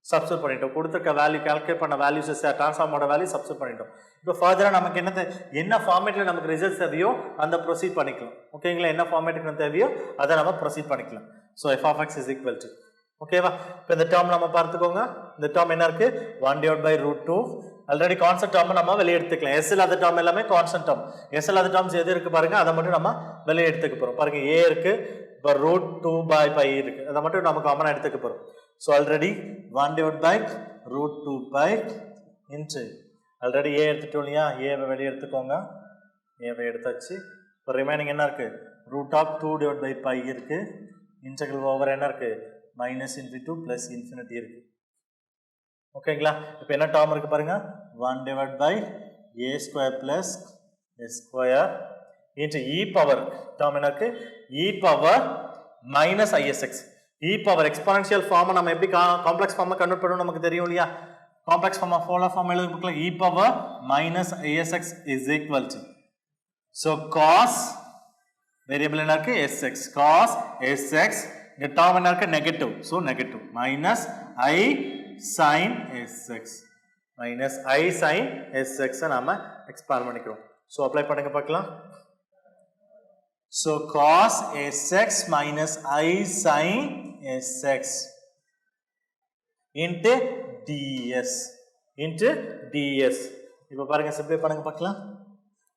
substitute பண்ணிட்டோம் கொடுத்திருக்க வேல்யூ கால்குலேட் பண்ண வேல்யூஸ் ட்ரான்ஸ்ஃபார்மோட வேல்யூ சப்ஸ்டிட்யூட் பண்ணிட்டோம் இப்போ ஃபர்தரா நமக்கு என்ன ஃபார்மேட்ல நமக்கு ரிசல்ட்ஸ் தேவையோ அந்த ப்ரொசீட் பண்ணிக்கலாம் ஓகேங்களா என்ன ஃபார்மேட்டுக்கு தேவையோ அதை நம்ம ப்ரொசீட் பண்ணிக்கலாம் so f of x is equal to ஓகேவா இப்போ இந்த டேர்ம் நம்ம பார்த்துக்கோங்க இந்த டேர்ம் என்ன இருக்கு 1 divided by root 2 already constant term நம்ம வெளிய எடுத்துக்கலாம் s இல்லாத டேர்ம் எல்லாமே கான்ஸ்டன்ட் டேர்ம் s இல்லாத டேர்ம்ஸ் எது இருக்கு பாருங்க அதை மட்டும் நம்ம வெளிய எடுத்துக்க போறோம் பாருங்க a இருக்கு இப்போ root 2 by pi இருக்கு அதை மட்டும் நம்ம காமனா எடுத்துக்க போறோம் so already 1 divided by root 2 pi into already a எடுத்துட்டோம் இல்லையா a வை வெளிய எடுத்துக்கோங்க a வை எடுத்தாச்சு இப்போ ரிமைனிங் என்ன இருக்கு root of 2 divided by pi இருக்கு integral over என்ன இருக்கு minus infinity to plus infinity இருக்கு ஓகேங்களா? இப்போ என்ன டேர்ம் இருக்கு பாருங்க, 1 divided by a square plus s square into e power term என்ன இருக்கு, e power minus isx. e power exponential form நம்ம எப்படி காம்ப்ளெக்ஸ் ஃபார்மா கன்வெர்ட் பண்ணனும் நமக்கு தெரியும் இல்லையா? காம்ப்ளெக்ஸ் ஃபார்மா போலார் ஃபார்ம் எழுத பார்க்கலாம். e power minus isx is equal to, so cos variable என்ன இருக்கு, sx, cos sx, இந்த டேர்ம் என்ன இருக்கு, negative, so negative minus I sin sx minus I sin sx நாம எக்ஸ்பாண்ட் பண்ணிக்கிறோம். so அப்ளை பண்ணுங்க பார்க்கலாம். so cos sx minus I sin sx into ds இப்போ பாருங்க, சிம்பிளை பண்ணுங்க பார்க்கலாம்.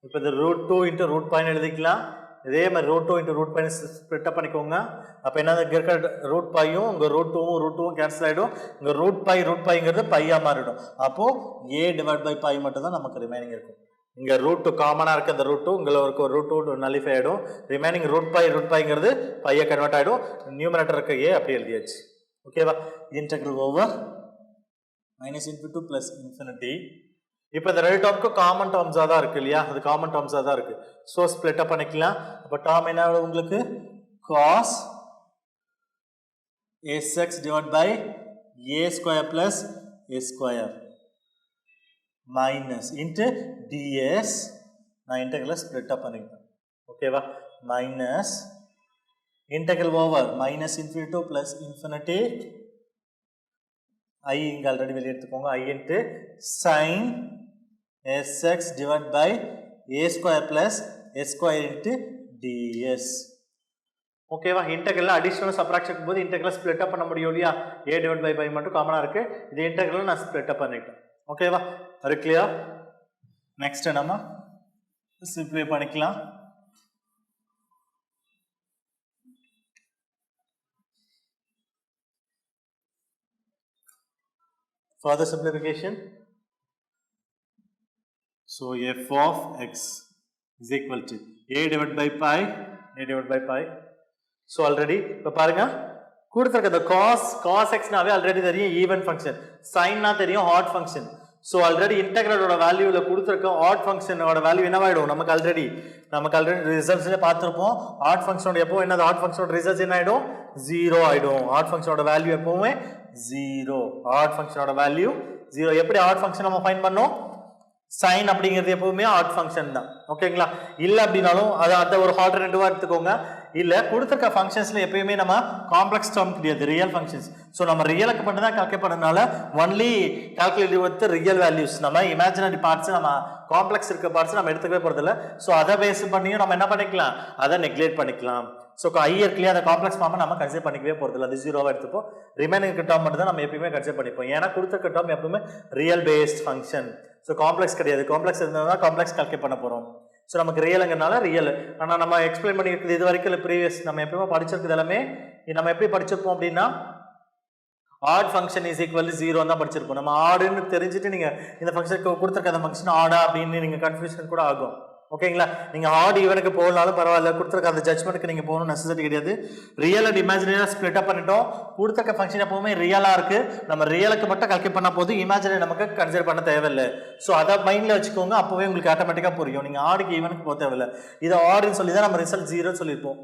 இப்போ இந்த √2 into √π எழுதிக்கலாம். இதே மாதிரி √2 into √π ஸ்ப்ளிட் அப் பண்ணிக்கோங்க. அப்போ என்ன, இங்கே இருக்கிற √πயும் இங்கே √2வும் கேன்சல் ஆகிடும். இங்கே √πங்கிறது பையா மாறிடும். அப்போது a டிவைட் பை பை மட்டும் தான் நமக்கு ரிமைனிங் இருக்கும். இங்கே √2 காமனாக இருக்க அந்த √2 உங்களுக்கு ஒரு √2 நலிஃபை ஆகிடும். ரிமைனிங் √πங்கிறது பையை கன்வெர்ட் ஆகிடும். நியூமரேட்டர் இருக்க a அப்படி எழுதியாச்சு. ஓகேவா? Integral over -∞ to +∞. இப்போ இந்த ரெண்டு டேர்முக்கும் காமன் டேர்ம்ஸாக தான் இருக்கு இல்லையா? அது காமன் டேர்ம்ஸாக தான் இருக்கு. ஸோ ஸ்ப்ளிட் அப் பண்ணிக்கலாம். அப்போ டேர்ம் என்ன உங்களுக்கு, cos sx divide by a square plus s square minus into ds. நான் இன்டெக்ரலை ஸ்ப்ளிட் அப் பண்ணிக்கிறேன். ஓகேவா? Minus integral over -∞ to +∞. I இங்கே ஆல்ரெடி வெளியே எடுத்துக்கோங்க. I into sin sx divided by a square plus s square into ds. ஓகேவா? இன்டெக்ரல் அடிஷனல் சப்ராக்ஷன் போது இன்டெக்ரல் ஸ்ப்ளிட் அப் பண்ண முடியும் இல்லையா? a டிவைட் பை பை மட்டும் காமனாக இருக்கு. இது இன்டெக்ரல் நான் ஸ்ப்ளிட் அப் பண்ணிட்டேன். ஓகேவா? அது கிளியர்? நெக்ஸ்ட் நம்ம சிம்பிளை பண்ணிக்கலாம். Further simplification. So f of x is equal to a divided by pi. So already இப்போ பாருங்க, கொடுத்திருக்க the cos x நாவே ஆல்ரெடி தெரியும் ஈவன் ஃபங்க்ஷன், sin நா தெரியும் ஆட் ஃபங்க்ஷன். ஸோ ஆல்ரெடி இன்டெக்ரலோட வேல்யூல கொடுத்துருக்க ஆட் ஃபங்க்ஷனோட வேல்யூ என்னவாயிடும், நமக்கு ஆல்ரெடி ரிசல்ட்ஸ்ல பார்த்துருப்போம். ஆட் ஃபங்க்ஷனோட எப்போ என்னது, ஆட் ஃபங்க்ஷனோட ரிசல்ட்ஸ் என்ன ஆயிடும், 0 ஆயிடும். ஆட் ஃபங்க்ஷனோட வேல்யூ எப்பவுமே 0. ஆட் ஃபங்க்ஷனோட வேல்யூ 0. எப்படி ஆட் ஃபங்க்ஷன் நம்ம ஃபைண்ட் பண்ணோம், சைன் அப்படிங்கிறது எப்பவுமே ஆட் ஃபங்க்ஷன் தான். ஓகேங்களா? இல்லை அப்படின்னாலும் அதை ஒரு ஆல்டர்னேட்டிவா எடுத்துக்கோங்க. இல்லை கொடுத்துருக்க ஃபங்க்ஷன்ஸ்ல எப்பயுமே நம்ம காம்ப்ளெக்ஸ் டேர்ம் கிடையாது, ரியல் ஃபங்க்ஷன்ஸ். ஸோ நம்ம ரியலுக்கு மட்டும் தான் கால்குலேட் பண்ணதுனால only calculative with real values. நம்ம இமேஜினரி பார்ட்ஸ், நம்ம காம்ப்ளெக்ஸ் இருக்க பார்ட்ஸ் நம்ம எடுத்துக்கவே போறதில்ல. ஸோ அதை பேஸ் பண்ணியும் நம்ம என்ன பண்ணிக்கலாம், அதை நெக்லேட் பண்ணிக்கலாம். ஸோ ஐ இருக்குல்லையே, அந்த காம்ப்ளெக்ஸ் ஃபார்மை நம்ம கன்சிடர் பண்ணிக்கவே போறதில்ல. அது 0வா எடுத்துப்போம். ரிமைனிங் டேர்ம் மட்டும் தான் நம்ம எப்பயுமே கன்சிடர் பண்ணிப்போம். ஏன்னா கொடுத்துருக்க டேர்ம் எப்பவுமே real based function. So complex கிடையாது. காம்ப்ளெக்ஸ் இருந்தால் தான் காம்ப்ளெக்ஸ் கால்குலேட் பண்ண போகிறோம். ஸோ நமக்கு ரியலுங்கிறனால ரியல். ஆனால் நம்ம எக்ஸ்பிளைன் பண்ணியிருக்குது இது வரைக்கும் இல்லை, ப்ரீவியஸ் நம்ம எப்பயுமே படிச்சிருக்குது எல்லாமே நம்ம எப்படி படிச்சிருப்போம் அப்படின்னா, odd function is equal to 0 தான் படிச்சிருப்போம். நம்ம ஆடுன்னு தெரிஞ்சுட்டு நீங்கள் இந்த ஃபங்க்ஷனுக்கு கொடுத்துருக்க அந்த ஃபங்க்ஷன் ஆடா அப்படின்னு நீங்கள் கன்ஃபியூஷன் கூட ஆகும். ஓகேங்களா? நீங்கள் ஆட் ஈவனுக்கு போகலாலும் பரவாயில்ல, கொடுத்துருக்க அந்த ஜட்மெண்ட்டுக்கு நீங்கள் போகணும் நெசசிட்டி கிடையாது. ரியல் அண்ட் இமேஜினரியாக ஸ்ப்ளிட் அப் பண்ணிட்டோம். கொடுத்துருக்க ஃபங்க்ஷன் எப்பவுமே ரியலாக இருக்கு. நம்ம ரியலுக்கு மட்டும் கால்குலேட் பண்ண போது இமேஜினரி நமக்கு கன்சிடர் பண்ண தேவையில்லை. ஸோ அதை மைண்டில் வச்சுக்கோங்க. அப்போவே உங்களுக்கு ஆட்டோமேட்டிக்காக புரியும். நீங்கள் ஆடுக்கு ஈவனுக்கு போக தேவையில்லை. இது ஆடுன்னு சொல்லி தான் நம்ம ரிசல்ட் 0 சொல்லியிருப்போம்.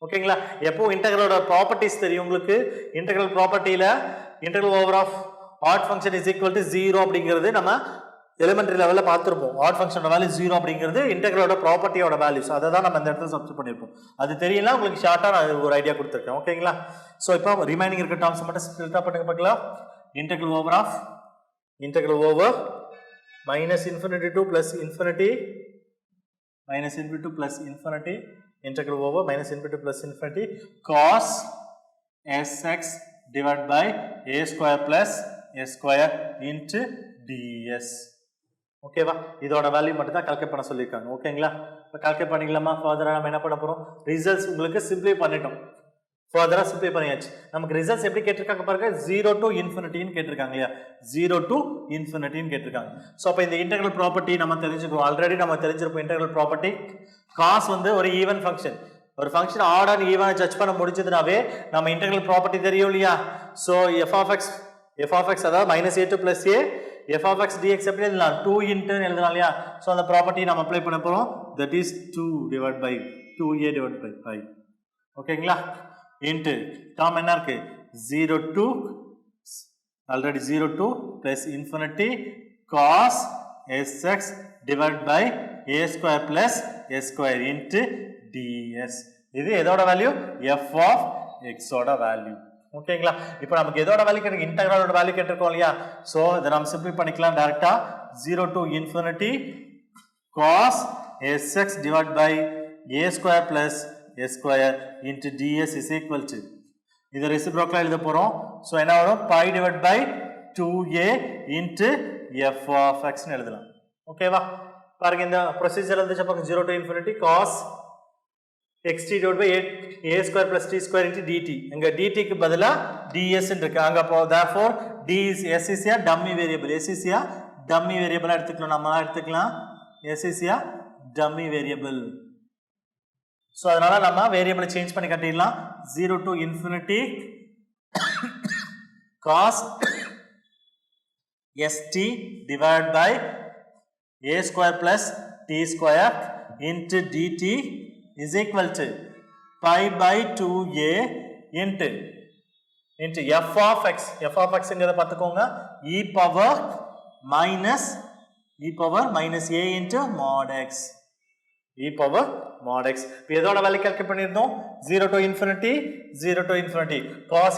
ஓகேங்களா? எப்போ இன்டெக்ரலோட ப்ராப்பர்ட்டிஸ் தெரியும் உங்களுக்கு. இன்டெக்ரல் ப்ராப்பர்ட்டியில் integral over of odd function is equal to 0 அப்படிங்கிறது நம்ம எலிமெண்டரி லெவலில் பார்த்துருப்போம். ஆட் ஃபங்க்ஷனோட வேல்யூ 0 அப்படிங்கிறது இன்டெக்ரலோட ப்ராப்பர்ட்டியோட வேல்யூஸ். அதை தான் நம்ம இந்த இடத்துல சப்ஸ்டிட் பண்ணியிருப்போம். அது தெரியல உங்களுக்கு ஷார்ட்டாக நான் ஒரு ஐடியா கொடுத்துருக்கேன். ஓகேங்களா? ஸோ இப்போ ரிமைனிங் இருக்க டேர்ம்ஸ் மட்டும் ஸ்ப்ளிட் அப் பண்ணுங்க பார்க்கலாம். Integral over -∞ to +∞, -∞ to +∞, integral over -∞ to +∞, cos sx divided by a square plus s square into ds. ஓகேவா? இதோட வேல்யூ மட்டும் தான் கால்குலேட் பண்ண சொல்லியிருக்காங்க. ஓகேங்களா? இப்போ கால்குலேட் பண்ணிக்கலாமா? ஃபர்தராக நம்ம என்ன பண்ண போகிறோம், ரிசல்ட்ஸ் உங்களுக்கு சிம்பிளை பண்ணிட்டோம். ஃபர்தராக சிம்பிளை பண்ணியாச்சு. நமக்கு ரிசல்ட்ஸ் எப்படி கேட்டிருக்காங்க பாருங்க, 0 to ∞ கேட்டிருக்காங்க இல்லையா? 0 to ∞ கேட்டிருக்காங்க. ஸோ அப்போ இந்த இன்டெக்ரல் ப்ராப்பர்ட்டி நம்ம தெரிஞ்சுக்கிறோம். ஆல்ரெடி நம்ம தெரிஞ்சிருப்போம் இன்டெக்ரல் ப்ராப்பர்ட்டி. காஸ் வந்து ஒரு ஈவன் ஃபங்க்ஷன். ஒரு ஃபங்க்ஷன் ஆட் அண்ட் ஈவனை ஜட்ஜ் பண்ண முடிஞ்சதுனாவே நம்ம இன்டெக்ரல் ப்ராப்பர்ட்டி தெரியும் இல்லையா? So f of x f of x அதாவது -a2 plus a f of x dx எப்படி எழுதலாம் 2 into எழுதலாம் இல்லையா சோ அந்த ப்ராப்பர்ட்டி நாம அப்ளை பண்ண போறோம் that is 2 divided by 2a divided by 5 ஓகேங்களா into டேர்ம் என்ன இருக்கு 0 to already 0 to plus infinity cos sx divided by a square plus s square into ds இது எதோட வேல்யூ f of x ஓட வேல்யூ ஓகேங்களா இப்போ நமக்கு எதோட வேல்யூ கேட்டிருக்கு இன்டெகிரலோட வேல்யூ கேட்டிருக்கோம் இல்லையா சோ இத நாம சிம்பிளை பண்ணிக்கலாம் டைரக்டா 0 to infinity cos sx divided by a square plus s square into ds is equal to இத ரெசிப்ரோக்கலா எழுத போறோம் சோ என்ன வரும் pi divided by 2a into f of x னு எழுதலாம் ஓகேவா பாருங்க இந்த ப்ரொசீஜர் எழுதிச்ச பாருங்க 0 to infinity cos xt divided by a square plus t square into dt இங்க dt க்கு பதிலா ds ன்னு இருக்கு அங்க அப்போ therefore d is s is a dummy variable s is a dummy variable எடுத்துக்கலாம் நாம எடுத்துக்கலாம் s is a dummy variable so அதனால நாம வேரியபிளை சேஞ்ச் பண்ணி காட்டிடலாம் 0 to infinity cos st divided by a square plus t square into dt is equal to pi by 2a into f of x இங்கத பாத்துக்கோங்க e power minus a into mod x e power mod x இப்போ எதோட வேல்யூ கால்குலேட் பண்ணிருந்தோம் 0 to infinity cos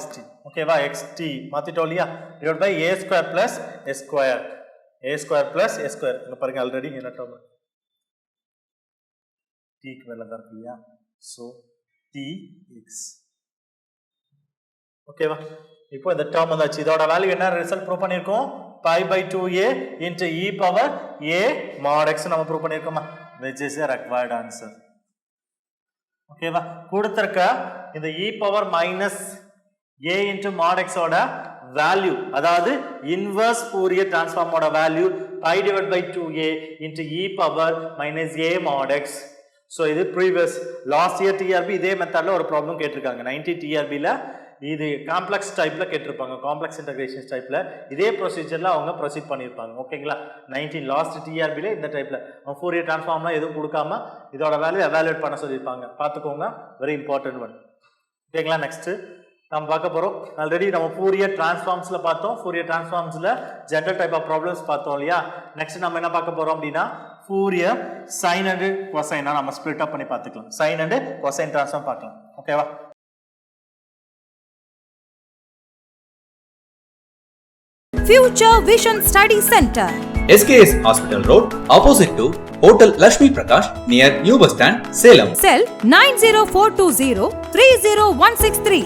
st ஓகேவா xt மாத்திட்டோம் இல்லையா divided by a square plus s square இங்க பாருங்க ஆல்ரெடி என்ன டேர்ம் t க்கு மேல தான் இருக்கு இல்லையா சோ tx ஓகேவா இப்போ இந்த டேர்ம் வந்தாச்சு இதோட வேல்யூ என்ன ரிசல்ட் ப்ரூவ் பண்ணிருக்கோம் pi by 2a into e power a mod x நம்ம prove பண்ணிருக்கோமா which is a required answer ஓகேவா கொடுத்திருக்க இந்த e power minus a into mod x ஓட வேல்யூ அதாவது இன்வர்ஸ் ஃபோரியர் டிரான்ஸ்ஃபார்ம் ஓட value pi divided by 2a into e power minus a mod x so இது ப்ரீவியஸ் லாஸ்ட் இயர் டிஆர்பி இதே மெத்தட்ல ஒரு ப்ராப்ளம் கேட்டிருக்காங்க 90 டிஆர்பி ல இது காம்ப்ளெக்ஸ் டைப்ல கேட்டிருப்பாங்க காம்ப்ளெக்ஸ் இன்டகிரேஷன் டைப்ல இதே ப்ரொசீஜர்ல அவங்க ப்ரோசீட் பண்ணிருப்பாங்க ஓகேங்களா 19 லாஸ்ட் டிஆர்பி ல இந்த டைப்ல ஃபோரியர் டிரான்ஸ்ஃபார்ம்லாம் எதுவும் கொடுக்காம இதோட வேல்யூ எவாலுவேட் பண்ண சொல்லிருப்பாங்க பாத்துக்கோங்க வெரி இம்பார்ட்டன்ட் ஒன் ஓகேங்களா நெக்ஸ்ட் நம்ம பார்க்க போறோம் ஆல்ரெடி நம்ம ஃபோரியர் டிரான்ஸ்ஃபார்ம்ஸ்ல பார்த்தோம் ஃபோரியர் டிரான்ஸ்ஃபார்ம்ஸ்ல ஜெனரல் டைப் ஆஃப் ப்ராப்ளம்ஸ் பார்த்தோம் இல்லையா நெக்ஸ்ட் நம்ம என்ன பார்க்க போறோம் அப்படினா ஃபோரியர் sin and cosine நம்ம ஸ்ப்ளிட் அப் பண்ணி பார்த்துக்கலாம் sin and cosine டிரான்ஸ்ஃபார்ம் பார்க்கலாம் ஓகேவா Future Vision Study Center SKS Hospital Road opposite to Hotel Lakshmi Prakash near New Bus Stand Salem Cell 90420 30163